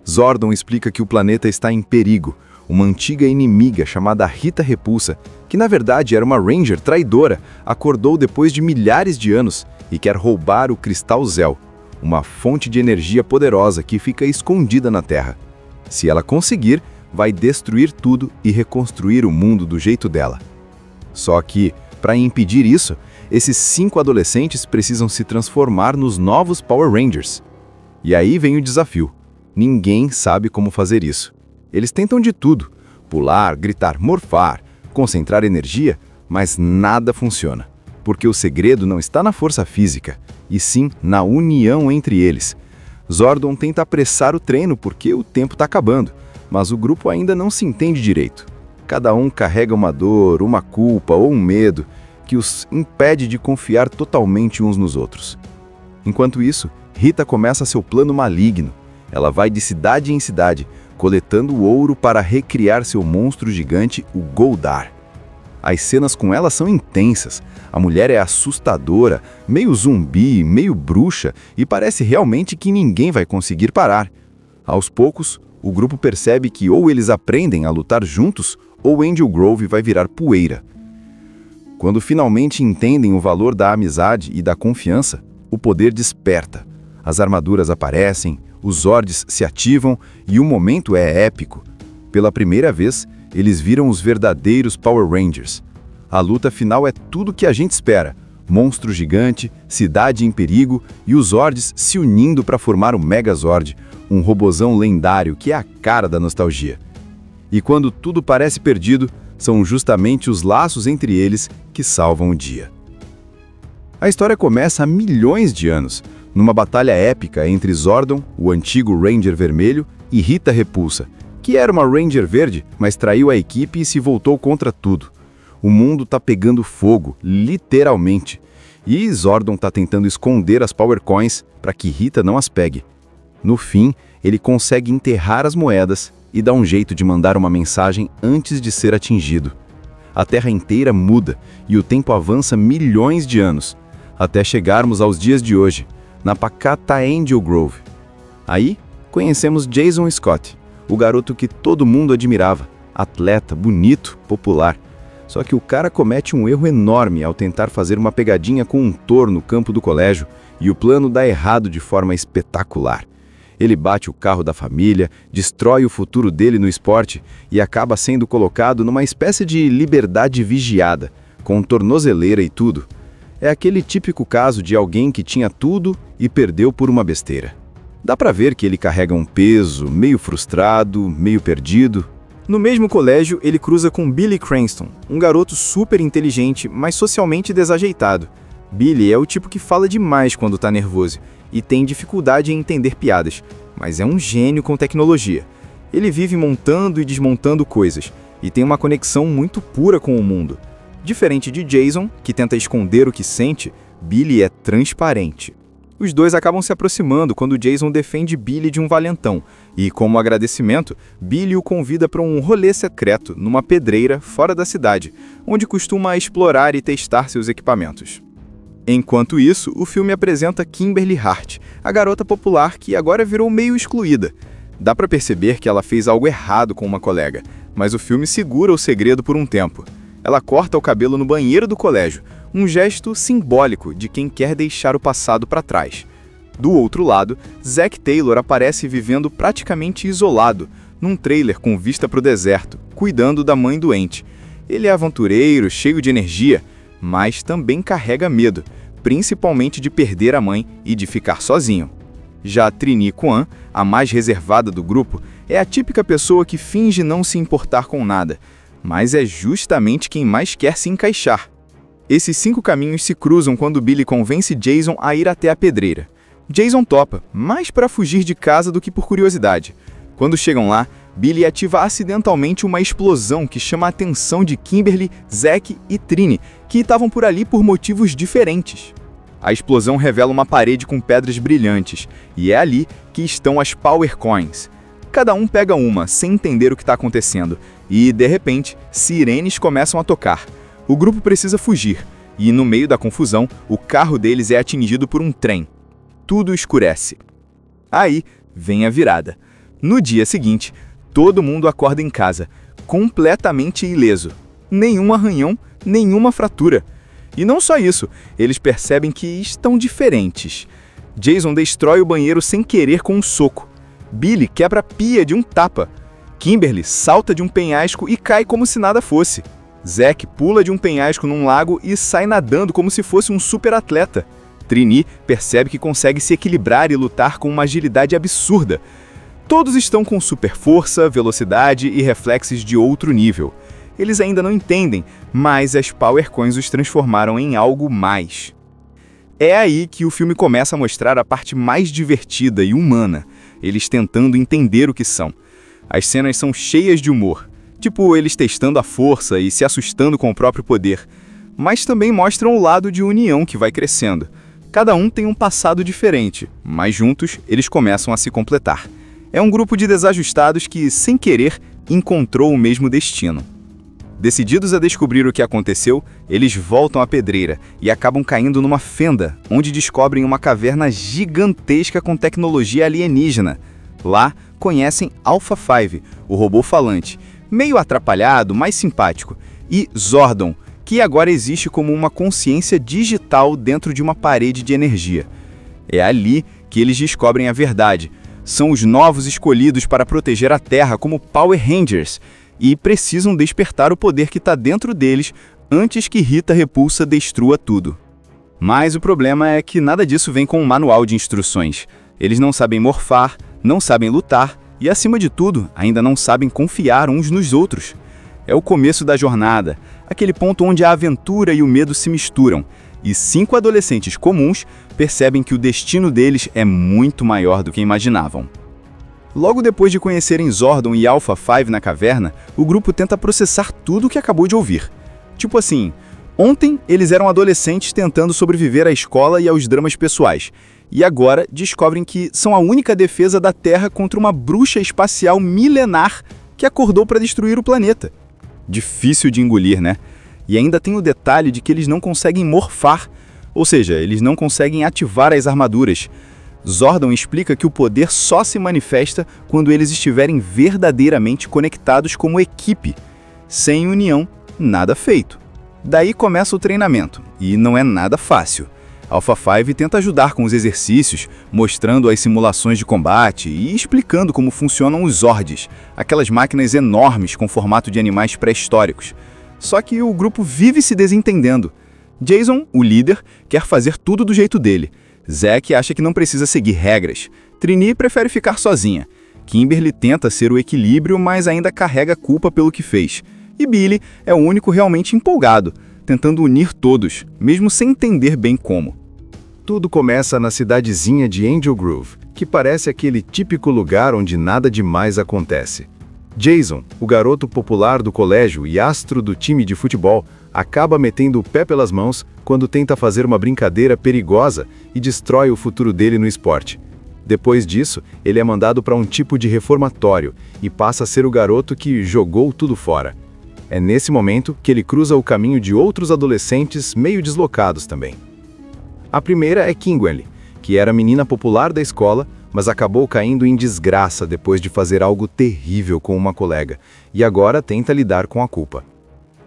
Zordon explica que o planeta está em perigo. Uma antiga inimiga chamada Rita Repulsa, que na verdade era uma Ranger traidora, acordou depois de milhares de anos e quer roubar o Cristal Zell, uma fonte de energia poderosa que fica escondida na Terra. Se ela conseguir, vai destruir tudo e reconstruir o mundo do jeito dela. Só que, para impedir isso, esses 5 adolescentes precisam se transformar nos novos Power Rangers. E aí vem o desafio. Ninguém sabe como fazer isso. Eles tentam de tudo, pular, gritar, morfar, concentrar energia, mas nada funciona. Porque o segredo não está na força física, e sim na união entre eles. Zordon tenta apressar o treino porque o tempo está acabando, mas o grupo ainda não se entende direito. Cada um carrega uma dor, uma culpa ou um medo que os impede de confiar totalmente uns nos outros. Enquanto isso, Rita começa seu plano maligno. Ela vai de cidade em cidade, coletando ouro para recriar seu monstro gigante, o Goldar. As cenas com ela são intensas. A mulher é assustadora, meio zumbi, meio bruxa, e parece realmente que ninguém vai conseguir parar. Aos poucos, o grupo percebe que ou eles aprendem a lutar juntos, ou Angel Grove vai virar poeira. Quando finalmente entendem o valor da amizade e da confiança, o poder desperta. As armaduras aparecem, os Zords se ativam e o momento é épico. Pela primeira vez, eles viram os verdadeiros Power Rangers. A luta final é tudo que a gente espera. Monstro gigante, cidade em perigo e os Zords se unindo para formar o Megazord, um robozão lendário que é a cara da nostalgia. E quando tudo parece perdido, são justamente os laços entre eles que salvam o dia. A história começa há milhões de anos, numa batalha épica entre Zordon, o antigo Ranger Vermelho, e Rita Repulsa, que era uma Ranger Verde, mas traiu a equipe e se voltou contra tudo. O mundo tá pegando fogo, literalmente. E Zordon tá tentando esconder as Power Coins para que Rita não as pegue. No fim, ele consegue enterrar as moedas e dá um jeito de mandar uma mensagem antes de ser atingido. A Terra inteira muda e o tempo avança milhões de anos, até chegarmos aos dias de hoje, na pacata Angel Grove. Aí, conhecemos Jason Scott, o garoto que todo mundo admirava, atleta, bonito, popular. Só que o cara comete um erro enorme ao tentar fazer uma pegadinha com um touro no campo do colégio e o plano dá errado de forma espetacular. Ele bate o carro da família, destrói o futuro dele no esporte e acaba sendo colocado numa espécie de liberdade vigiada, com tornozeleira e tudo. É aquele típico caso de alguém que tinha tudo e perdeu por uma besteira. Dá pra ver que ele carrega um peso, meio frustrado, meio perdido. No mesmo colégio, ele cruza com Billy Cranston, um garoto super inteligente, mas socialmente desajeitado. Billy é o tipo que fala demais quando tá nervoso e tem dificuldade em entender piadas, mas é um gênio com tecnologia. Ele vive montando e desmontando coisas e tem uma conexão muito pura com o mundo. Diferente de Jason, que tenta esconder o que sente, Billy é transparente. Os dois acabam se aproximando quando Jason defende Billy de um valentão e, como agradecimento, Billy o convida para um rolê secreto numa pedreira fora da cidade, onde costuma explorar e testar seus equipamentos. Enquanto isso, o filme apresenta Kimberly Hart, a garota popular que agora virou meio excluída. Dá para perceber que ela fez algo errado com uma colega, mas o filme segura o segredo por um tempo. Ela corta o cabelo no banheiro do colégio, um gesto simbólico de quem quer deixar o passado para trás. Do outro lado, Zack Taylor aparece vivendo praticamente isolado, num trailer com vista para o deserto, cuidando da mãe doente. Ele é aventureiro, cheio de energia, mas também carrega medo, principalmente de perder a mãe e de ficar sozinho. Já Trini Kwan, a mais reservada do grupo, é a típica pessoa que finge não se importar com nada, mas é justamente quem mais quer se encaixar. Esses 5 caminhos se cruzam quando Billy convence Jason a ir até a pedreira. Jason topa, mais para fugir de casa do que por curiosidade. Quando chegam lá, Billy ativa acidentalmente uma explosão que chama a atenção de Kimberly, Zack e Trini, que estavam por ali por motivos diferentes. A explosão revela uma parede com pedras brilhantes, e é ali que estão as Power Coins. Cada um pega uma, sem entender o que está acontecendo, e, de repente, sirenes começam a tocar. O grupo precisa fugir, e no meio da confusão, o carro deles é atingido por um trem. Tudo escurece. Aí vem a virada. No dia seguinte, todo mundo acorda em casa, completamente ileso. Nenhum arranhão, nenhuma fratura. E não só isso, eles percebem que estão diferentes. Jason destrói o banheiro sem querer com um soco. Billy quebra a pia de um tapa. Kimberly salta de um penhasco e cai como se nada fosse. Zack pula de um penhasco num lago e sai nadando como se fosse um super atleta. Trini percebe que consegue se equilibrar e lutar com uma agilidade absurda. Todos estão com super força, velocidade e reflexos de outro nível. Eles ainda não entendem, mas as Power Coins os transformaram em algo mais. É aí que o filme começa a mostrar a parte mais divertida e humana, eles tentando entender o que são. As cenas são cheias de humor, tipo eles testando a força e se assustando com o próprio poder, mas também mostram o lado de união que vai crescendo. Cada um tem um passado diferente, mas juntos eles começam a se completar. É um grupo de desajustados que, sem querer, encontrou o mesmo destino. Decididos a descobrir o que aconteceu, eles voltam à pedreira e acabam caindo numa fenda, onde descobrem uma caverna gigantesca com tecnologia alienígena. Lá, conhecem Alpha 5, o robô falante, meio atrapalhado, mas simpático, e Zordon, que agora existe como uma consciência digital dentro de uma parede de energia. É ali que eles descobrem a verdade. São os novos escolhidos para proteger a Terra como Power Rangers e precisam despertar o poder que está dentro deles antes que Rita Repulsa destrua tudo. Mas o problema é que nada disso vem com um manual de instruções. Eles não sabem morfar, não sabem lutar e, acima de tudo, ainda não sabem confiar uns nos outros. É o começo da jornada, aquele ponto onde a aventura e o medo se misturam, e 5 adolescentes comuns percebem que o destino deles é muito maior do que imaginavam. Logo depois de conhecerem Zordon e Alpha 5 na caverna, o grupo tenta processar tudo o que acabou de ouvir. Tipo assim, ontem eles eram adolescentes tentando sobreviver à escola e aos dramas pessoais, e agora descobrem que são a única defesa da Terra contra uma bruxa espacial milenar que acordou para destruir o planeta. Difícil de engolir, né? E ainda tem o detalhe de que eles não conseguem morfar, ou seja, eles não conseguem ativar as armaduras. Zordon explica que o poder só se manifesta quando eles estiverem verdadeiramente conectados como equipe. Sem união, nada feito. Daí começa o treinamento, e não é nada fácil. Alpha 5 tenta ajudar com os exercícios, mostrando as simulações de combate e explicando como funcionam os Zords, aquelas máquinas enormes com formato de animais pré-históricos. Só que o grupo vive se desentendendo. Jason, o líder, quer fazer tudo do jeito dele. Zack acha que não precisa seguir regras. Trini prefere ficar sozinha. Kimberly tenta ser o equilíbrio, mas ainda carrega a culpa pelo que fez. E Billy é o único realmente empolgado, tentando unir todos, mesmo sem entender bem como. Tudo começa na cidadezinha de Angel Grove, que parece aquele típico lugar onde nada demais acontece. Jason, o garoto popular do colégio e astro do time de futebol, acaba metendo o pé pelas mãos quando tenta fazer uma brincadeira perigosa e destrói o futuro dele no esporte. Depois disso, ele é mandado para um tipo de reformatório e passa a ser o garoto que jogou tudo fora. É nesse momento que ele cruza o caminho de outros adolescentes meio deslocados também. A primeira é Kimberly, que era a menina popular da escola, mas acabou caindo em desgraça depois de fazer algo terrível com uma colega, e agora tenta lidar com a culpa.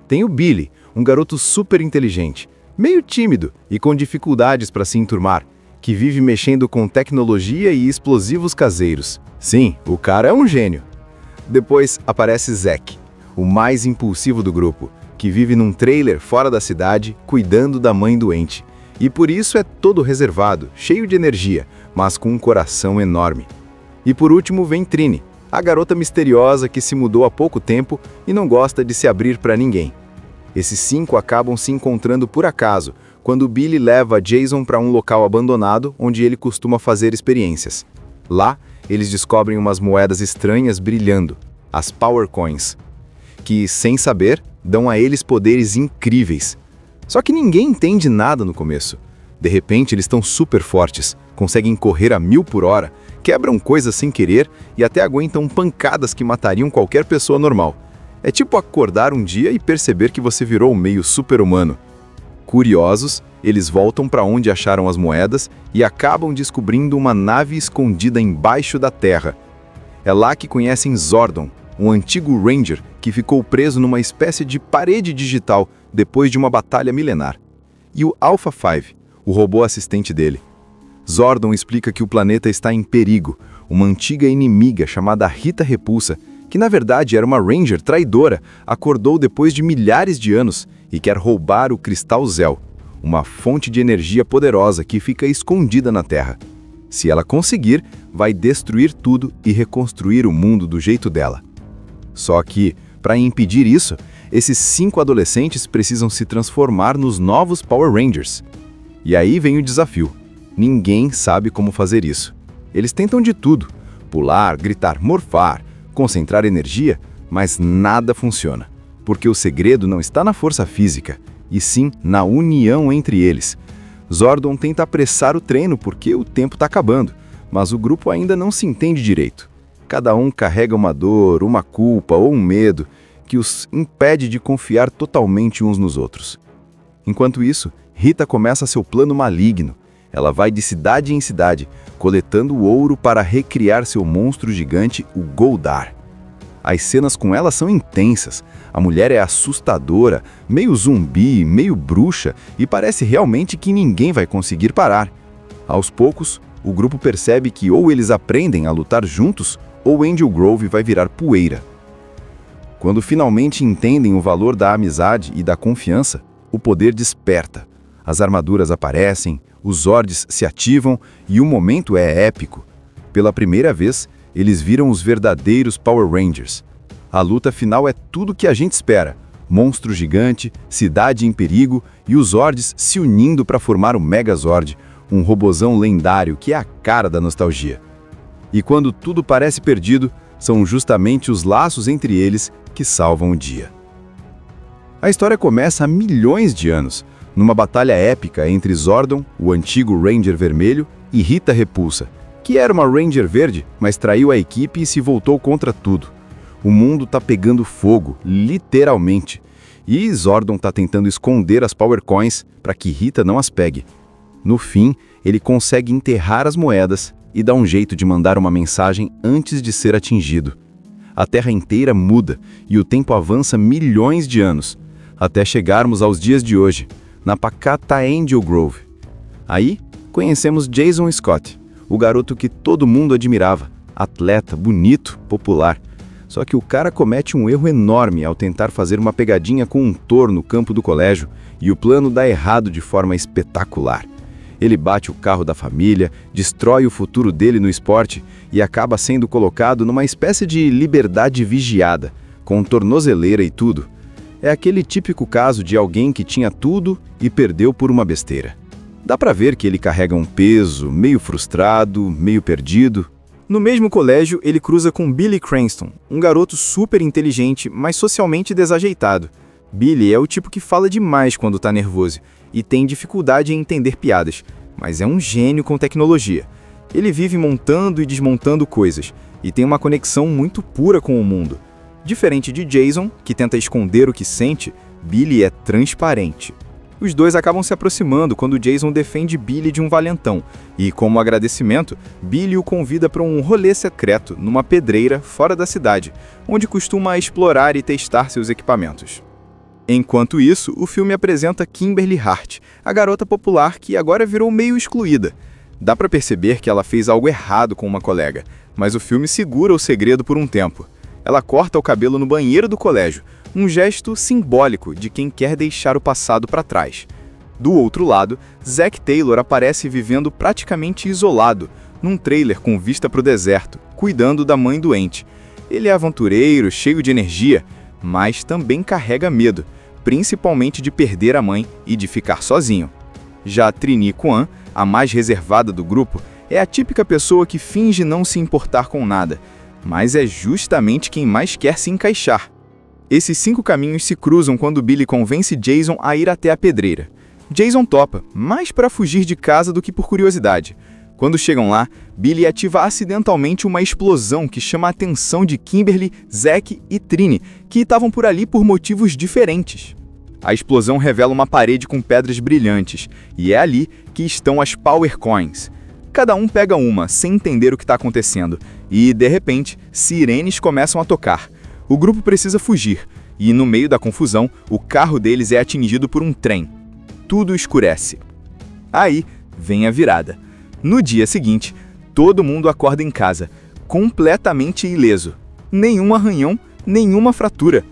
Tem o Billy, um garoto super inteligente, meio tímido e com dificuldades para se enturmar, que vive mexendo com tecnologia e explosivos caseiros. Sim, o cara é um gênio. Depois aparece Zack, o mais impulsivo do grupo, que vive num trailer fora da cidade, cuidando da mãe doente. E por isso é todo reservado, cheio de energia, mas com um coração enorme. E por último vem Trini, a garota misteriosa que se mudou há pouco tempo e não gosta de se abrir para ninguém. Esses 5 acabam se encontrando por acaso, quando Billy leva Jason para um local abandonado onde ele costuma fazer experiências. Lá, eles descobrem umas moedas estranhas brilhando, as Power Coins, que, sem saber, dão a eles poderes incríveis. Só que ninguém entende nada no começo. De repente, eles estão super fortes, conseguem correr a 1000 por hora, quebram coisas sem querer e até aguentam pancadas que matariam qualquer pessoa normal. É tipo acordar um dia e perceber que você virou meio super-humano. Curiosos, eles voltam para onde acharam as moedas e acabam descobrindo uma nave escondida embaixo da terra. É lá que conhecem Zordon, um antigo Ranger que ficou preso numa espécie de parede digital depois de uma batalha milenar. E o Alpha 5, o robô assistente dele. Zordon explica que o planeta está em perigo. Uma antiga inimiga chamada Rita Repulsa, que na verdade era uma Ranger traidora, acordou depois de milhares de anos e quer roubar o Cristal Zell, uma fonte de energia poderosa que fica escondida na Terra. Se ela conseguir, vai destruir tudo e reconstruir o mundo do jeito dela. Só que, para impedir isso, esses 5 adolescentes precisam se transformar nos novos Power Rangers. E aí vem o desafio. Ninguém sabe como fazer isso. Eles tentam de tudo: pular, gritar, morfar, concentrar energia, mas nada funciona. Porque o segredo não está na força física, e sim na união entre eles. Zordon tenta apressar o treino porque o tempo está acabando, mas o grupo ainda não se entende direito. Cada um carrega uma dor, uma culpa ou um medo que os impede de confiar totalmente uns nos outros. Enquanto isso, Rita começa seu plano maligno. Ela vai de cidade em cidade, coletando ouro para recriar seu monstro gigante, o Goldar. As cenas com ela são intensas. A mulher é assustadora, meio zumbi, meio bruxa, e parece realmente que ninguém vai conseguir parar. Aos poucos, o grupo percebe que ou eles aprendem a lutar juntos, ou Angel Grove vai virar poeira. Quando finalmente entendem o valor da amizade e da confiança, o poder desperta. As armaduras aparecem, os Zords se ativam e o momento é épico. Pela primeira vez, eles viram os verdadeiros Power Rangers. A luta final é tudo que a gente espera. Monstro gigante, cidade em perigo e os Zords se unindo para formar o Megazord, um robozão lendário que é a cara da nostalgia. E quando tudo parece perdido, são justamente os laços entre eles que salvam o dia. A história começa há milhões de anos, numa batalha épica entre Zordon, o antigo Ranger Vermelho, e Rita Repulsa, que era uma Ranger Verde, mas traiu a equipe e se voltou contra tudo. O mundo tá pegando fogo, literalmente, e Zordon tá tentando esconder as Power Coins para que Rita não as pegue. No fim, ele consegue enterrar as moedas e dá um jeito de mandar uma mensagem antes de ser atingido. A Terra inteira muda e o tempo avança milhões de anos, até chegarmos aos dias de hoje, na pacata Angel Grove. Aí, conhecemos Jason Scott, o garoto que todo mundo admirava, atleta, bonito, popular. Só que o cara comete um erro enorme ao tentar fazer uma pegadinha com um touro no campo do colégio e o plano dá errado de forma espetacular. Ele bate o carro da família, destrói o futuro dele no esporte e acaba sendo colocado numa espécie de liberdade vigiada, com tornozeleira e tudo. É aquele típico caso de alguém que tinha tudo e perdeu por uma besteira. Dá pra ver que ele carrega um peso, meio frustrado, meio perdido. No mesmo colégio, ele cruza com Billy Cranston, um garoto super inteligente, mas socialmente desajeitado. Billy é o tipo que fala demais quando tá nervoso e tem dificuldade em entender piadas, mas é um gênio com tecnologia. Ele vive montando e desmontando coisas e tem uma conexão muito pura com o mundo. Diferente de Jason, que tenta esconder o que sente, Billy é transparente. Os dois acabam se aproximando quando Jason defende Billy de um valentão e, como agradecimento, Billy o convida para um rolê secreto numa pedreira fora da cidade, onde costuma explorar e testar seus equipamentos. Enquanto isso, o filme apresenta Kimberly Hart, a garota popular que agora virou meio excluída. Dá para perceber que ela fez algo errado com uma colega, mas o filme segura o segredo por um tempo. Ela corta o cabelo no banheiro do colégio, um gesto simbólico de quem quer deixar o passado para trás. Do outro lado, Zack Taylor aparece vivendo praticamente isolado, num trailer com vista para o deserto, cuidando da mãe doente. Ele é aventureiro, cheio de energia, mas também carrega medo, principalmente de perder a mãe e de ficar sozinho. Já Trini Kwan, a mais reservada do grupo, é a típica pessoa que finge não se importar com nada, mas é justamente quem mais quer se encaixar. Esses 5 caminhos se cruzam quando Billy convence Jason a ir até a pedreira. Jason topa, mais para fugir de casa do que por curiosidade. Quando chegam lá, Billy ativa acidentalmente uma explosão que chama a atenção de Kimberly, Zack e Trini, que estavam por ali por motivos diferentes. A explosão revela uma parede com pedras brilhantes, e é ali que estão as Power Coins. Cada um pega uma, sem entender o que está acontecendo, e, de repente, sirenes começam a tocar. O grupo precisa fugir, e no meio da confusão, o carro deles é atingido por um trem. Tudo escurece. Aí vem a virada. No dia seguinte, todo mundo acorda em casa, completamente ileso. Nenhum arranhão, nenhuma fratura.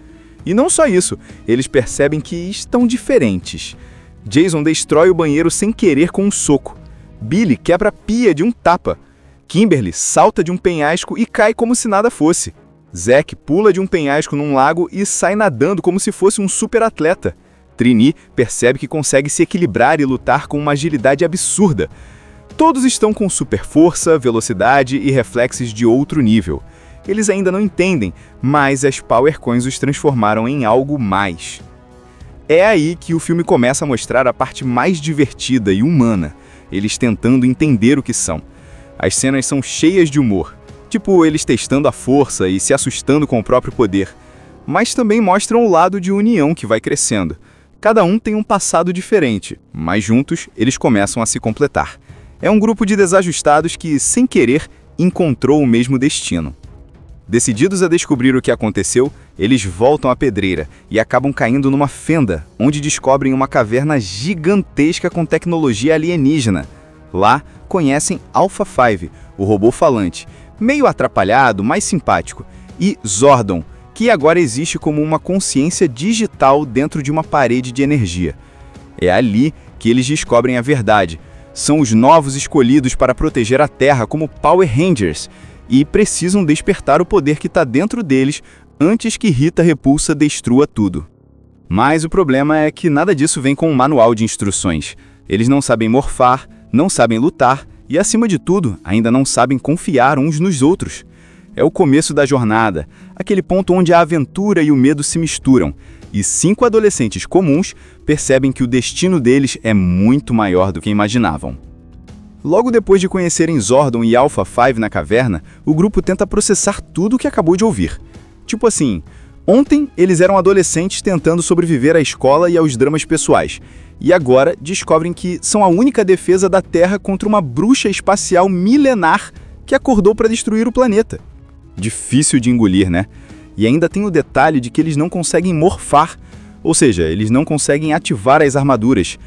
E não só isso, eles percebem que estão diferentes. Jason destrói o banheiro sem querer com um soco. Billy quebra a pia de um tapa. Kimberly salta de um penhasco e cai como se nada fosse. Zack pula de um penhasco num lago e sai nadando como se fosse um super atleta. Trini percebe que consegue se equilibrar e lutar com uma agilidade absurda. Todos estão com super força, velocidade e reflexos de outro nível. Eles ainda não entendem, mas as Power Coins os transformaram em algo mais. É aí que o filme começa a mostrar a parte mais divertida e humana, eles tentando entender o que são. As cenas são cheias de humor, tipo eles testando a força e se assustando com o próprio poder, mas também mostram o lado de união que vai crescendo. Cada um tem um passado diferente, mas juntos eles começam a se completar. É um grupo de desajustados que, sem querer, encontrou o mesmo destino. Decididos a descobrir o que aconteceu, eles voltam à pedreira e acabam caindo numa fenda, onde descobrem uma caverna gigantesca com tecnologia alienígena. Lá, conhecem Alpha 5, o robô falante, meio atrapalhado, mas simpático, e Zordon, que agora existe como uma consciência digital dentro de uma parede de energia. É ali que eles descobrem a verdade. São os novos escolhidos para proteger a Terra como Power Rangers e precisam despertar o poder que está dentro deles antes que Rita Repulsa destrua tudo. Mas o problema é que nada disso vem com um manual de instruções. Eles não sabem morfar, não sabem lutar e, acima de tudo, ainda não sabem confiar uns nos outros. É o começo da jornada, aquele ponto onde a aventura e o medo se misturam, e 5 adolescentes comuns percebem que o destino deles é muito maior do que imaginavam. Logo depois de conhecerem Zordon e Alpha 5 na caverna, o grupo tenta processar tudo o que acabou de ouvir. Tipo assim, ontem eles eram adolescentes tentando sobreviver à escola e aos dramas pessoais, e agora descobrem que são a única defesa da Terra contra uma bruxa espacial milenar que acordou para destruir o planeta. Difícil de engolir, né? E ainda tem o detalhe de que eles não conseguem morfar, ou seja, eles não conseguem ativar as armaduras.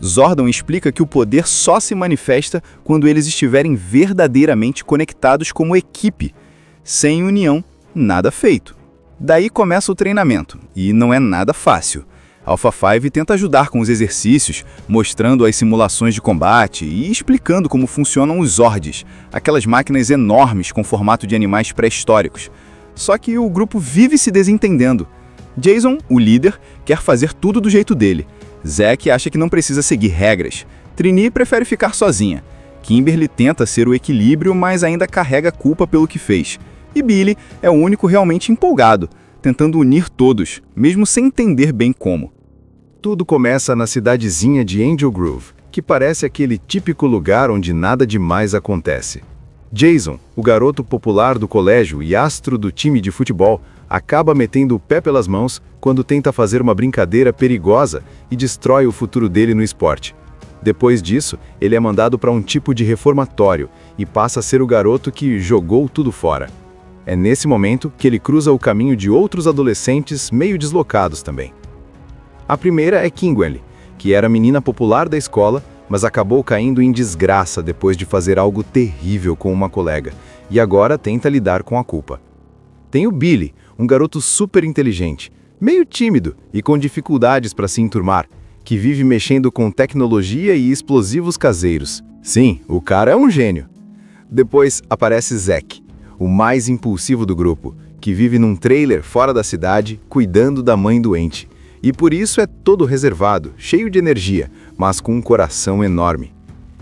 Zordon explica que o poder só se manifesta quando eles estiverem verdadeiramente conectados como equipe. Sem união, nada feito. Daí começa o treinamento, e não é nada fácil. Alpha 5 tenta ajudar com os exercícios, mostrando as simulações de combate e explicando como funcionam os Zords, aquelas máquinas enormes com formato de animais pré-históricos. Só que o grupo vive se desentendendo. Jason, o líder, quer fazer tudo do jeito dele. Zack acha que não precisa seguir regras. Trini prefere ficar sozinha. Kimberly tenta ser o equilíbrio, mas ainda carrega culpa pelo que fez. E Billy é o único realmente empolgado, tentando unir todos, mesmo sem entender bem como. Tudo começa na cidadezinha de Angel Grove, que parece aquele típico lugar onde nada demais acontece. Jason, o garoto popular do colégio e astro do time de futebol, acaba metendo o pé pelas mãos quando tenta fazer uma brincadeira perigosa e destrói o futuro dele no esporte. Depois disso, ele é mandado para um tipo de reformatório e passa a ser o garoto que jogou tudo fora. É nesse momento que ele cruza o caminho de outros adolescentes meio deslocados também. A primeira é Kimberly, que era a menina popular da escola, mas acabou caindo em desgraça depois de fazer algo terrível com uma colega, e agora tenta lidar com a culpa. Tem o Billy, um garoto super inteligente, meio tímido e com dificuldades para se enturmar, que vive mexendo com tecnologia e explosivos caseiros. Sim, o cara é um gênio. Depois aparece Zack, o mais impulsivo do grupo, que vive num trailer fora da cidade, cuidando da mãe doente. E por isso é todo reservado, cheio de energia, mas com um coração enorme.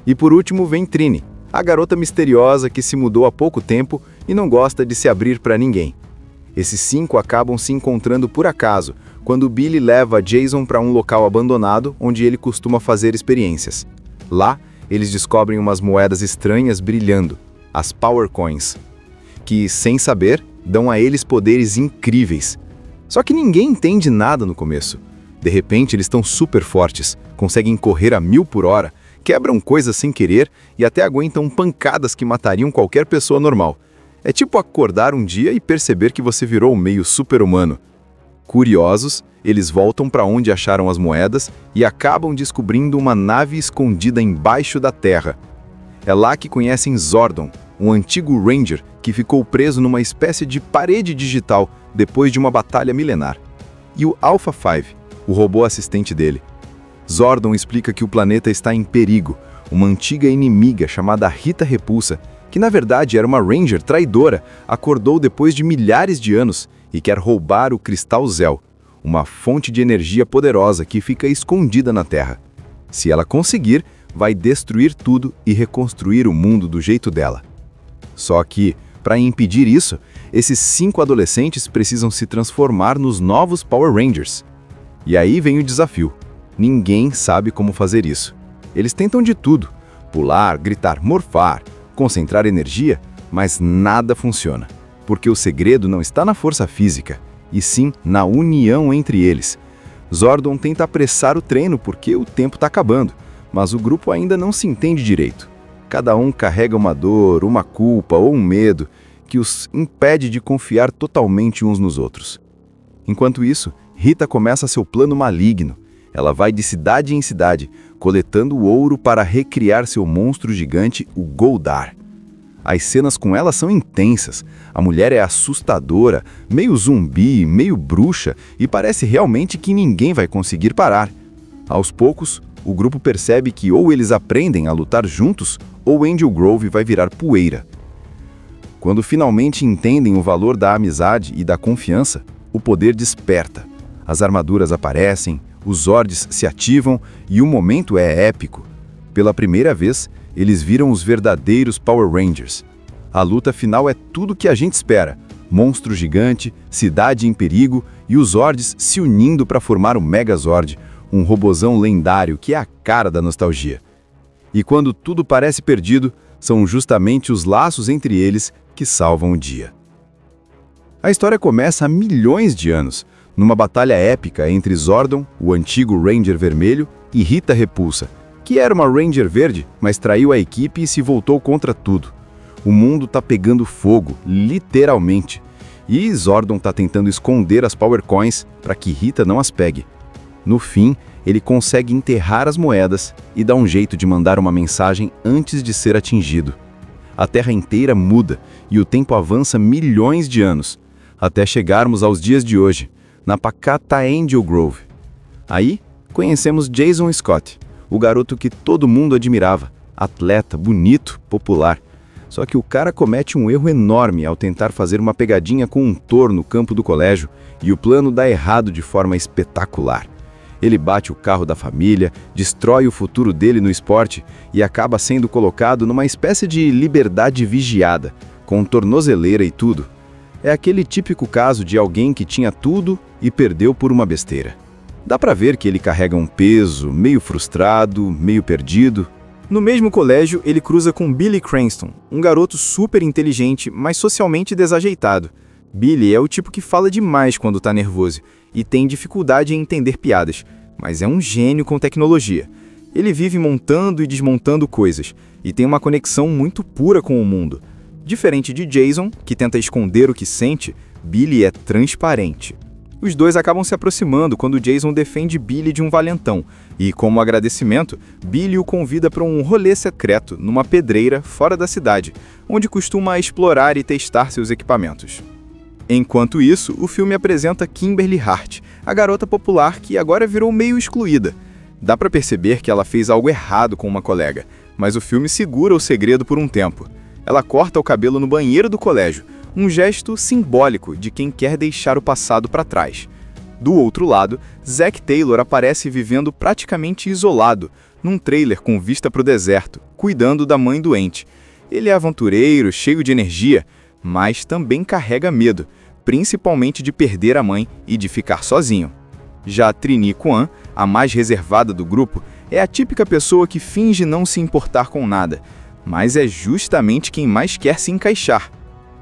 E por último vem Trini, a garota misteriosa que se mudou há pouco tempo e não gosta de se abrir para ninguém. Esses 5 acabam se encontrando por acaso, quando Billy leva Jason para um local abandonado onde ele costuma fazer experiências. Lá, eles descobrem umas moedas estranhas brilhando, as Power Coins, que, sem saber, dão a eles poderes incríveis. Só que ninguém entende nada no começo. De repente, eles estão super fortes, conseguem correr a 1000 por hora, quebram coisas sem querer e até aguentam pancadas que matariam qualquer pessoa normal. É tipo acordar um dia e perceber que você virou meio super-humano. Curiosos, eles voltam para onde acharam as moedas e acabam descobrindo uma nave escondida embaixo da terra. É lá que conhecem Zordon, um antigo Ranger que ficou preso numa espécie de parede digital depois de uma batalha milenar. E o Alpha 5, o robô assistente dele. Zordon explica que o planeta está em perigo. Uma antiga inimiga chamada Rita Repulsa, que na verdade era uma Ranger traidora, acordou depois de milhares de anos e quer roubar o Cristal Zell, uma fonte de energia poderosa que fica escondida na Terra. Se ela conseguir, vai destruir tudo e reconstruir o mundo do jeito dela. Só que, para impedir isso, esses 5 adolescentes precisam se transformar nos novos Power Rangers. E aí vem o desafio. Ninguém sabe como fazer isso. Eles tentam de tudo: pular, gritar, morfar, concentrar energia, mas nada funciona. Porque o segredo não está na força física, e sim na união entre eles. Zordon tenta apressar o treino porque o tempo está acabando, mas o grupo ainda não se entende direito. Cada um carrega uma dor, uma culpa ou um medo que os impede de confiar totalmente uns nos outros. Enquanto isso, Rita começa seu plano maligno. Ela vai de cidade em cidade, coletando ouro para recriar seu monstro gigante, o Goldar. As cenas com ela são intensas. A mulher é assustadora, meio zumbi, meio bruxa, e parece realmente que ninguém vai conseguir parar. Aos poucos, o grupo percebe que ou eles aprendem a lutar juntos, ou Angel Grove vai virar poeira. Quando finalmente entendem o valor da amizade e da confiança, o poder desperta. As armaduras aparecem, os Zords se ativam e o momento é épico. Pela primeira vez, eles viram os verdadeiros Power Rangers. A luta final é tudo o que a gente espera. Monstro gigante, cidade em perigo e os Zords se unindo para formar o Megazord, um robozão lendário que é a cara da nostalgia. E quando tudo parece perdido, são justamente os laços entre eles que salvam o dia. A história começa há milhões de anos, numa batalha épica entre Zordon, o antigo Ranger Vermelho, e Rita Repulsa, que era uma Ranger Verde, mas traiu a equipe e se voltou contra tudo. O mundo tá pegando fogo, literalmente. E Zordon tá tentando esconder as Power Coins para que Rita não as pegue. No fim, ele consegue enterrar as moedas e dá um jeito de mandar uma mensagem antes de ser atingido. A Terra inteira muda e o tempo avança milhões de anos, até chegarmos aos dias de hoje, na pacata Angel Grove. Aí, conhecemos Jason Scott, o garoto que todo mundo admirava, atleta, bonito, popular. Só que o cara comete um erro enorme ao tentar fazer uma pegadinha com um touro no campo do colégio e o plano dá errado de forma espetacular. Ele bate o carro da família, destrói o futuro dele no esporte e acaba sendo colocado numa espécie de liberdade vigiada, com tornozeleira e tudo. É aquele típico caso de alguém que tinha tudo e perdeu por uma besteira. Dá pra ver que ele carrega um peso, meio frustrado, meio perdido. No mesmo colégio, ele cruza com Billy Cranston, um garoto super inteligente, mas socialmente desajeitado. Billy é o tipo que fala demais quando tá nervoso e tem dificuldade em entender piadas, mas é um gênio com tecnologia. Ele vive montando e desmontando coisas e tem uma conexão muito pura com o mundo. Diferente de Jason, que tenta esconder o que sente, Billy é transparente. Os dois acabam se aproximando quando Jason defende Billy de um valentão e, como agradecimento, Billy o convida para um rolê secreto numa pedreira fora da cidade, onde costuma explorar e testar seus equipamentos. Enquanto isso, o filme apresenta Kimberly Hart, a garota popular que agora virou meio excluída. Dá para perceber que ela fez algo errado com uma colega, mas o filme segura o segredo por um tempo. Ela corta o cabelo no banheiro do colégio, um gesto simbólico de quem quer deixar o passado para trás. Do outro lado, Zack Taylor aparece vivendo praticamente isolado, num trailer com vista para o deserto, cuidando da mãe doente. Ele é aventureiro, cheio de energia, mas também carrega medo, principalmente de perder a mãe e de ficar sozinho. Já Trini Kwan, a mais reservada do grupo, é a típica pessoa que finge não se importar com nada, mas é justamente quem mais quer se encaixar.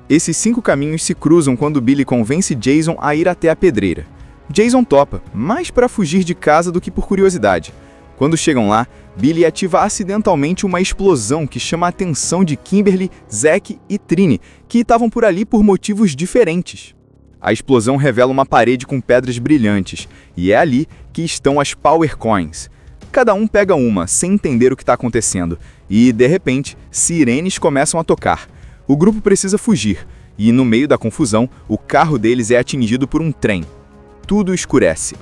Esses 5 caminhos se cruzam quando Billy convence Jason a ir até a pedreira. Jason topa, mais para fugir de casa do que por curiosidade. Quando chegam lá, Billy ativa acidentalmente uma explosão que chama a atenção de Kimberly, Zack e Trini, que estavam por ali por motivos diferentes. A explosão revela uma parede com pedras brilhantes, e é ali que estão as Power Coins. Cada um pega uma, sem entender o que está acontecendo, e, de repente, sirenes começam a tocar. O grupo precisa fugir, e no meio da confusão, o carro deles é atingido por um trem. Tudo escurece.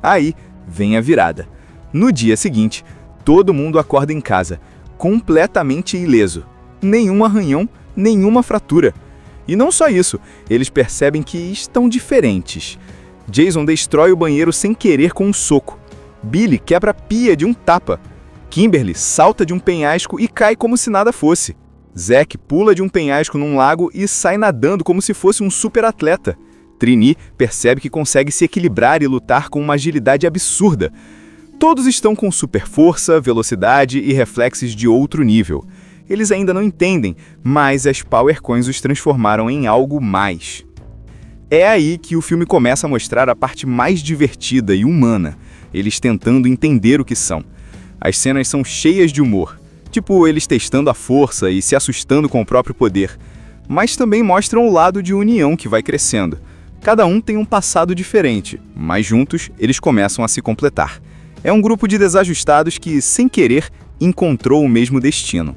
Aí vem a virada. No dia seguinte, todo mundo acorda em casa, completamente ileso. Nenhum arranhão, nenhuma fratura. E não só isso, eles percebem que estão diferentes. Jason destrói o banheiro sem querer com um soco. Billy quebra a pia de um tapa. Kimberly salta de um penhasco e cai como se nada fosse. Zack pula de um penhasco num lago e sai nadando como se fosse um super atleta. Trini percebe que consegue se equilibrar e lutar com uma agilidade absurda. Todos estão com super força, velocidade e reflexos de outro nível. Eles ainda não entendem, mas as Power Coins os transformaram em algo mais. É aí que o filme começa a mostrar a parte mais divertida e humana, eles tentando entender o que são. As cenas são cheias de humor, tipo eles testando a força e se assustando com o próprio poder, mas também mostram o lado de união que vai crescendo. Cada um tem um passado diferente, mas juntos eles começam a se completar. É um grupo de desajustados que, sem querer, encontrou o mesmo destino.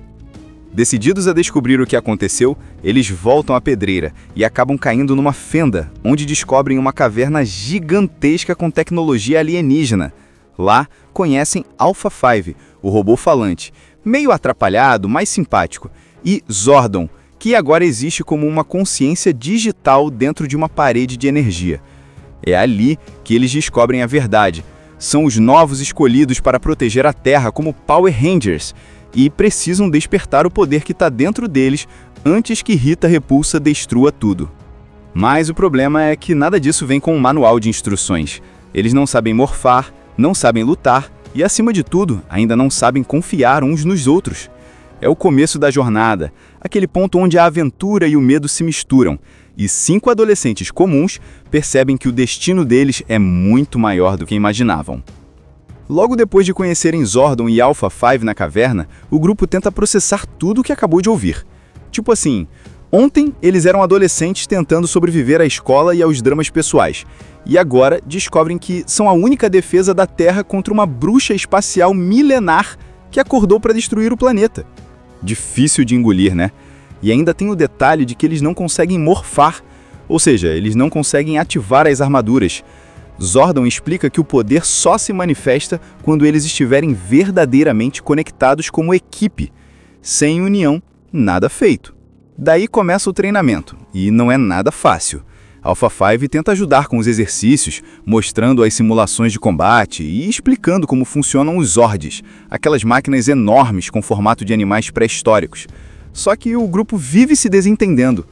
Decididos a descobrir o que aconteceu, eles voltam à pedreira e acabam caindo numa fenda, onde descobrem uma caverna gigantesca com tecnologia alienígena. Lá, conhecem Alpha 5, o robô falante, meio atrapalhado, mas simpático, e Zordon, que agora existe como uma consciência digital dentro de uma parede de energia. É ali que eles descobrem a verdade. São os novos escolhidos para proteger a Terra como Power Rangers e precisam despertar o poder que está dentro deles antes que Rita Repulsa destrua tudo. Mas o problema é que nada disso vem com um manual de instruções. Eles não sabem morfar, não sabem lutar e, acima de tudo, ainda não sabem confiar uns nos outros. É o começo da jornada, aquele ponto onde a aventura e o medo se misturam, e 5 adolescentes comuns percebem que o destino deles é muito maior do que imaginavam. Logo depois de conhecerem Zordon e Alpha 5 na caverna, o grupo tenta processar tudo o que acabou de ouvir. Tipo assim, ontem eles eram adolescentes tentando sobreviver à escola e aos dramas pessoais, e agora descobrem que são a única defesa da Terra contra uma bruxa espacial milenar que acordou para destruir o planeta. Difícil de engolir, né? E ainda tem o detalhe de que eles não conseguem morfar, ou seja, eles não conseguem ativar as armaduras. Zordon explica que o poder só se manifesta quando eles estiverem verdadeiramente conectados como equipe. Sem união, nada feito. Daí começa o treinamento, e não é nada fácil. Alpha 5 tenta ajudar com os exercícios, mostrando as simulações de combate e explicando como funcionam os Zords, aquelas máquinas enormes com formato de animais pré-históricos. Só que o grupo vive se desentendendo.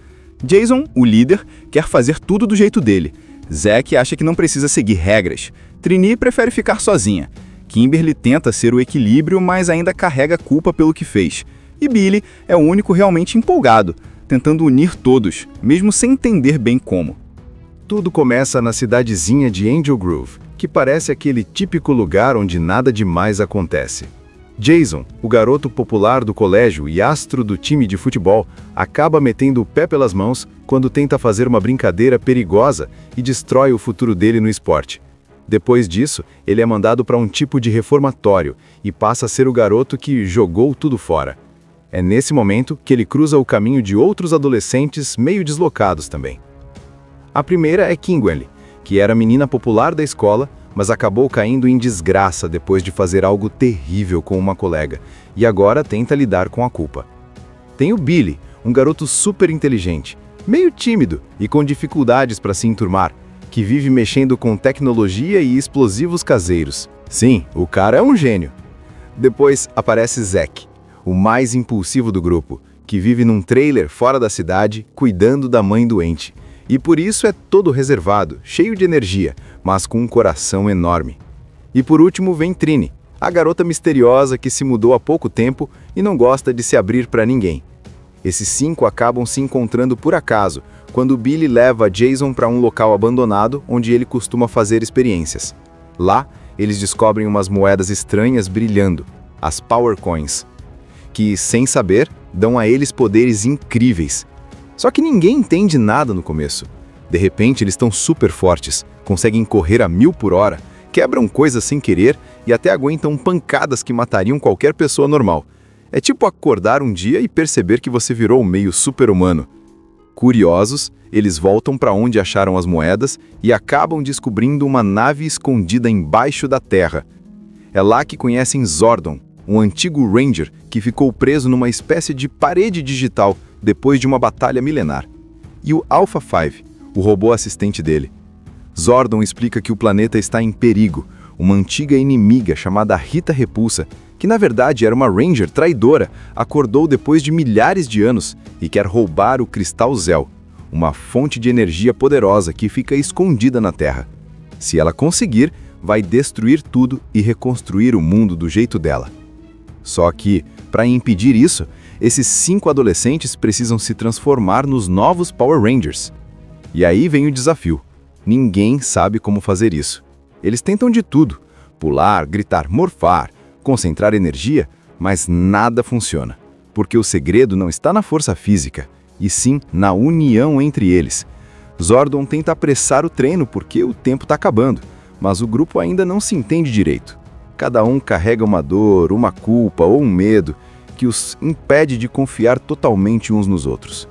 Jason, o líder, quer fazer tudo do jeito dele. Zack acha que não precisa seguir regras. Trini prefere ficar sozinha. Kimberly tenta ser o equilíbrio, mas ainda carrega culpa pelo que fez. E Billy é o único realmente empolgado, tentando unir todos, mesmo sem entender bem como. Tudo começa na cidadezinha de Angel Grove, que parece aquele típico lugar onde nada demais acontece. Jason, o garoto popular do colégio e astro do time de futebol, acaba metendo o pé pelas mãos quando tenta fazer uma brincadeira perigosa e destrói o futuro dele no esporte. Depois disso, ele é mandado para um tipo de reformatório e passa a ser o garoto que jogou tudo fora. É nesse momento que ele cruza o caminho de outros adolescentes meio deslocados também. A primeira é Kimberly, que era menina popular da escola, mas acabou caindo em desgraça depois de fazer algo terrível com uma colega, e agora tenta lidar com a culpa. Tem o Billy, um garoto super inteligente, meio tímido e com dificuldades para se enturmar, que vive mexendo com tecnologia e explosivos caseiros. Sim, o cara é um gênio. Depois aparece Zack, o mais impulsivo do grupo, que vive num trailer fora da cidade, cuidando da mãe doente. E por isso é todo reservado, cheio de energia, mas com um coração enorme. E por último vem Trini, a garota misteriosa que se mudou há pouco tempo e não gosta de se abrir para ninguém. Esses 5 acabam se encontrando por acaso, quando Billy leva Jason para um local abandonado onde ele costuma fazer experiências. Lá, eles descobrem umas moedas estranhas brilhando, as Power Coins, que, sem saber, dão a eles poderes incríveis. Só que ninguém entende nada no começo. De repente, eles estão super fortes, conseguem correr a 1000 por hora, quebram coisas sem querer e até aguentam pancadas que matariam qualquer pessoa normal. É tipo acordar um dia e perceber que você virou meio super-humano. Curiosos, eles voltam para onde acharam as moedas e acabam descobrindo uma nave escondida embaixo da terra. É lá que conhecem Zordon, um antigo Ranger que ficou preso numa espécie de parede digital depois de uma batalha milenar. E o Alpha 5, o robô assistente dele. Zordon explica que o planeta está em perigo. Uma antiga inimiga chamada Rita Repulsa, que na verdade era uma Ranger traidora, acordou depois de milhares de anos e quer roubar o Cristal Zell, uma fonte de energia poderosa que fica escondida na Terra. Se ela conseguir, vai destruir tudo e reconstruir o mundo do jeito dela. Só que, para impedir isso, esses 5 adolescentes precisam se transformar nos novos Power Rangers. E aí vem o desafio. Ninguém sabe como fazer isso. Eles tentam de tudo: pular, gritar, morfar, concentrar energia, mas nada funciona. Porque o segredo não está na força física, e sim na união entre eles. Zordon tenta apressar o treino porque o tempo está acabando, mas o grupo ainda não se entende direito. Cada um carrega uma dor, uma culpa ou um medo que os impede de confiar totalmente uns nos outros.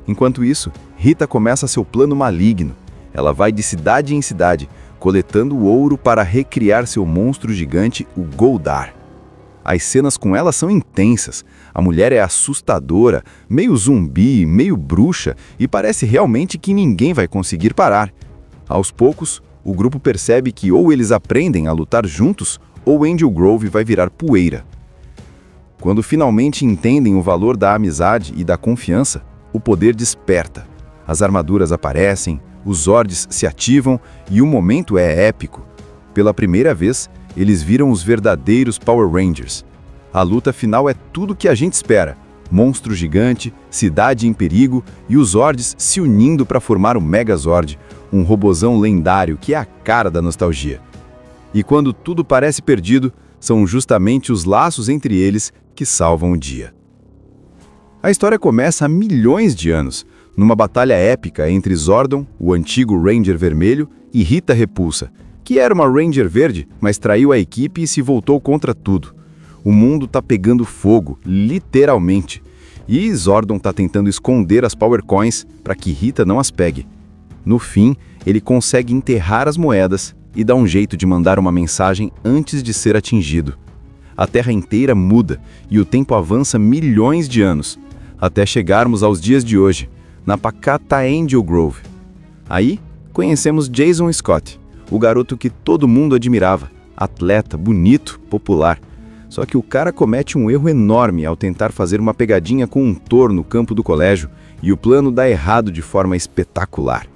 Enquanto isso, Rita começa seu plano maligno. Ela vai de cidade em cidade, coletando ouro para recriar seu monstro gigante, o Goldar. As cenas com ela são intensas. A mulher é assustadora, meio zumbi, meio bruxa, e parece realmente que ninguém vai conseguir parar. Aos poucos, o grupo percebe que ou eles aprendem a lutar juntos, ou Angel Grove vai virar poeira. Quando finalmente entendem o valor da amizade e da confiança, o poder desperta. As armaduras aparecem, os Zords se ativam e o momento é épico. Pela primeira vez, eles viram os verdadeiros Power Rangers. A luta final é tudo que a gente espera. Monstro gigante, cidade em perigo e os Zords se unindo para formar o Megazord, um robozão lendário que é a cara da nostalgia. E quando tudo parece perdido, são justamente os laços entre eles que salvam o dia. A história começa há milhões de anos, numa batalha épica entre Zordon, o antigo Ranger Vermelho, e Rita Repulsa, que era uma Ranger Verde, mas traiu a equipe e se voltou contra tudo. O mundo tá pegando fogo, literalmente. E Zordon tá tentando esconder as Power Coins para que Rita não as pegue. No fim, ele consegue enterrar as moedas e dá um jeito de mandar uma mensagem antes de ser atingido. A Terra inteira muda e o tempo avança milhões de anos, até chegarmos aos dias de hoje, na pacata Angel Grove. Aí, conhecemos Jason Scott, o garoto que todo mundo admirava, atleta, bonito, popular. Só que o cara comete um erro enorme ao tentar fazer uma pegadinha com um touro no campo do colégio e o plano dá errado de forma espetacular.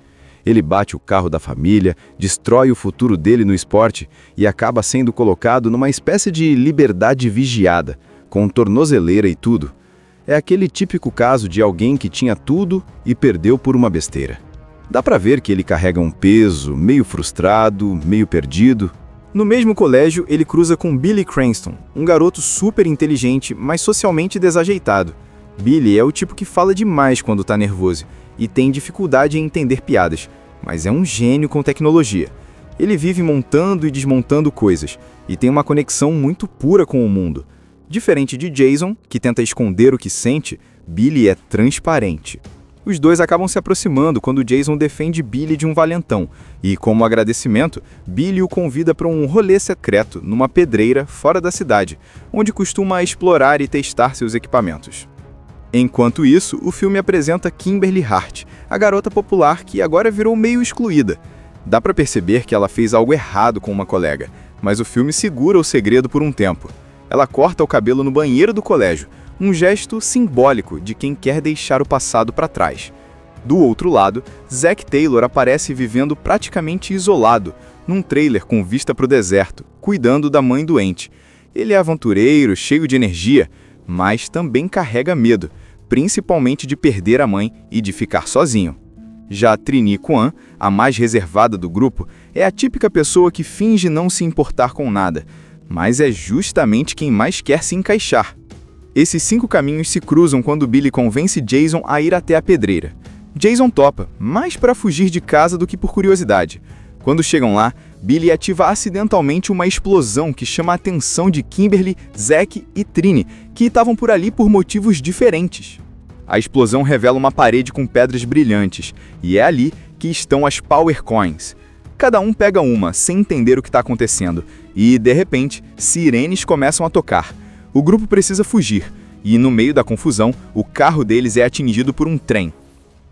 Ele bate o carro da família, destrói o futuro dele no esporte e acaba sendo colocado numa espécie de liberdade vigiada, com tornozeleira e tudo. É aquele típico caso de alguém que tinha tudo e perdeu por uma besteira. Dá pra ver que ele carrega um peso, meio frustrado, meio perdido. No mesmo colégio, ele cruza com Billy Cranston, um garoto super inteligente, mas socialmente desajeitado. Billy é o tipo que fala demais quando tá nervoso e tem dificuldade em entender piadas, mas é um gênio com tecnologia. Ele vive montando e desmontando coisas e tem uma conexão muito pura com o mundo. Diferente de Jason, que tenta esconder o que sente, Billy é transparente. Os dois acabam se aproximando quando Jason defende Billy de um valentão e, como agradecimento, Billy o convida para um rolê secreto numa pedreira fora da cidade, onde costuma explorar e testar seus equipamentos. Enquanto isso, o filme apresenta Kimberly Hart, a garota popular que agora virou meio excluída. Dá pra perceber que ela fez algo errado com uma colega, mas o filme segura o segredo por um tempo. Ela corta o cabelo no banheiro do colégio, um gesto simbólico de quem quer deixar o passado para trás. Do outro lado, Zack Taylor aparece vivendo praticamente isolado, num trailer com vista para o deserto, cuidando da mãe doente. Ele é aventureiro, cheio de energia, mas também carrega medo, principalmente de perder a mãe e de ficar sozinho. Já Trini Kwan, a mais reservada do grupo, é a típica pessoa que finge não se importar com nada, mas é justamente quem mais quer se encaixar. Esses 5 caminhos se cruzam quando Billy convence Jason a ir até a pedreira. Jason topa, mais para fugir de casa do que por curiosidade. Quando chegam lá, Billy ativa acidentalmente uma explosão que chama a atenção de Kimberly, Zack e Trini, que estavam por ali por motivos diferentes. A explosão revela uma parede com pedras brilhantes, e é ali que estão as Power Coins. Cada um pega uma, sem entender o que está acontecendo, e, de repente, sirenes começam a tocar. O grupo precisa fugir, e no meio da confusão, o carro deles é atingido por um trem.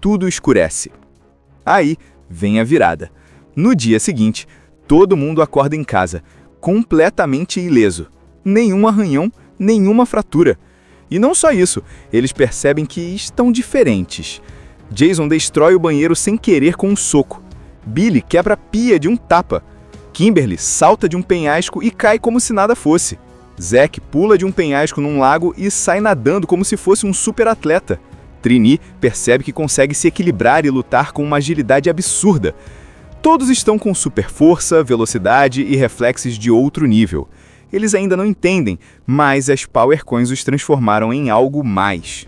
Tudo escurece. Aí vem a virada. No dia seguinte, todo mundo acorda em casa, completamente ileso. Nenhum arranhão, nenhuma fratura. E não só isso, eles percebem que estão diferentes. Jason destrói o banheiro sem querer com um soco. Billy quebra a pia de um tapa. Kimberly salta de um penhasco e cai como se nada fosse. Zack pula de um penhasco num lago e sai nadando como se fosse um super atleta. Trini percebe que consegue se equilibrar e lutar com uma agilidade absurda. Todos estão com super força, velocidade e reflexos de outro nível. Eles ainda não entendem, mas as Power Coins os transformaram em algo mais.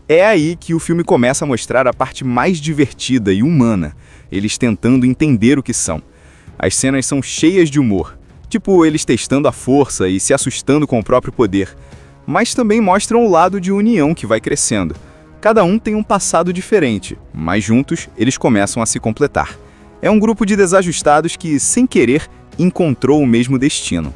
É aí que o filme começa a mostrar a parte mais divertida e humana, eles tentando entender o que são. As cenas são cheias de humor, tipo eles testando a força e se assustando com o próprio poder, mas também mostram o lado de união que vai crescendo. Cada um tem um passado diferente, mas juntos eles começam a se completar. É um grupo de desajustados que, sem querer, encontrou o mesmo destino.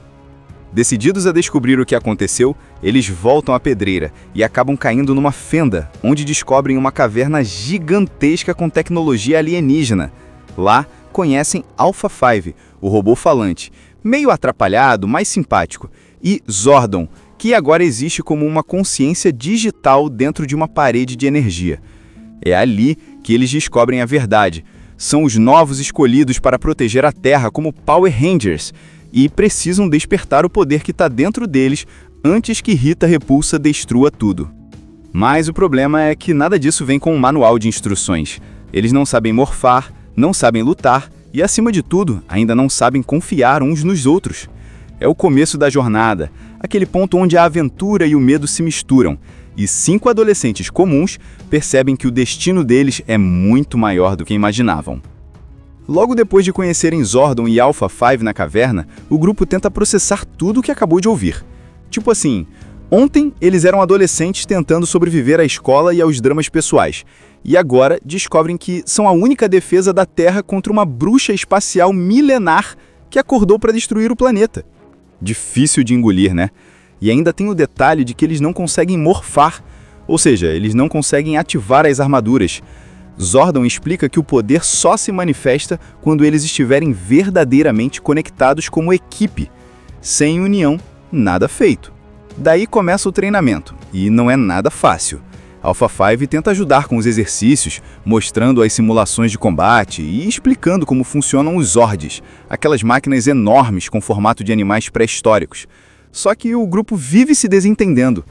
Decididos a descobrir o que aconteceu, eles voltam à pedreira e acabam caindo numa fenda, onde descobrem uma caverna gigantesca com tecnologia alienígena. Lá, conhecem Alpha 5, o robô falante, meio atrapalhado, mas simpático, e Zordon, que agora existe como uma consciência digital dentro de uma parede de energia. É ali que eles descobrem a verdade. São os novos escolhidos para proteger a Terra como Power Rangers e precisam despertar o poder que está dentro deles antes que Rita Repulsa destrua tudo. Mas o problema é que nada disso vem com um manual de instruções. Eles não sabem morfar, não sabem lutar e, acima de tudo, ainda não sabem confiar uns nos outros. É o começo da jornada, aquele ponto onde a aventura e o medo se misturam, e 5 adolescentes comuns percebem que o destino deles é muito maior do que imaginavam. Logo depois de conhecerem Zordon e Alpha 5 na caverna, o grupo tenta processar tudo o que acabou de ouvir. Tipo assim, ontem eles eram adolescentes tentando sobreviver à escola e aos dramas pessoais, e agora descobrem que são a única defesa da Terra contra uma bruxa espacial milenar que acordou para destruir o planeta. Difícil de engolir, né? E ainda tem o detalhe de que eles não conseguem morfar, ou seja, eles não conseguem ativar as armaduras. Zordon explica que o poder só se manifesta quando eles estiverem verdadeiramente conectados como equipe. Sem união, nada feito. Daí começa o treinamento, e não é nada fácil. Alpha 5 tenta ajudar com os exercícios, mostrando as simulações de combate e explicando como funcionam os Zords, aquelas máquinas enormes com formato de animais pré-históricos. Só que o grupo vive se desentendendo.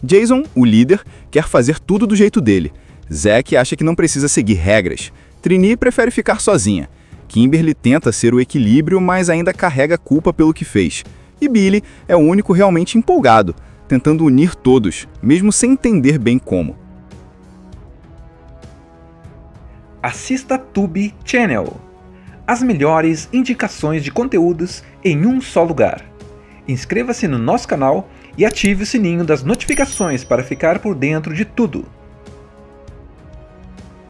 Jason, o líder, quer fazer tudo do jeito dele. Zack acha que não precisa seguir regras. Trini prefere ficar sozinha. Kimberly tenta ser o equilíbrio, mas ainda carrega culpa pelo que fez. E Billy é o único realmente empolgado, tentando unir todos, mesmo sem entender bem como. Assista Tube Channel. As melhores indicações de conteúdos em um só lugar. Inscreva-se no nosso canal e ative o sininho das notificações para ficar por dentro de tudo.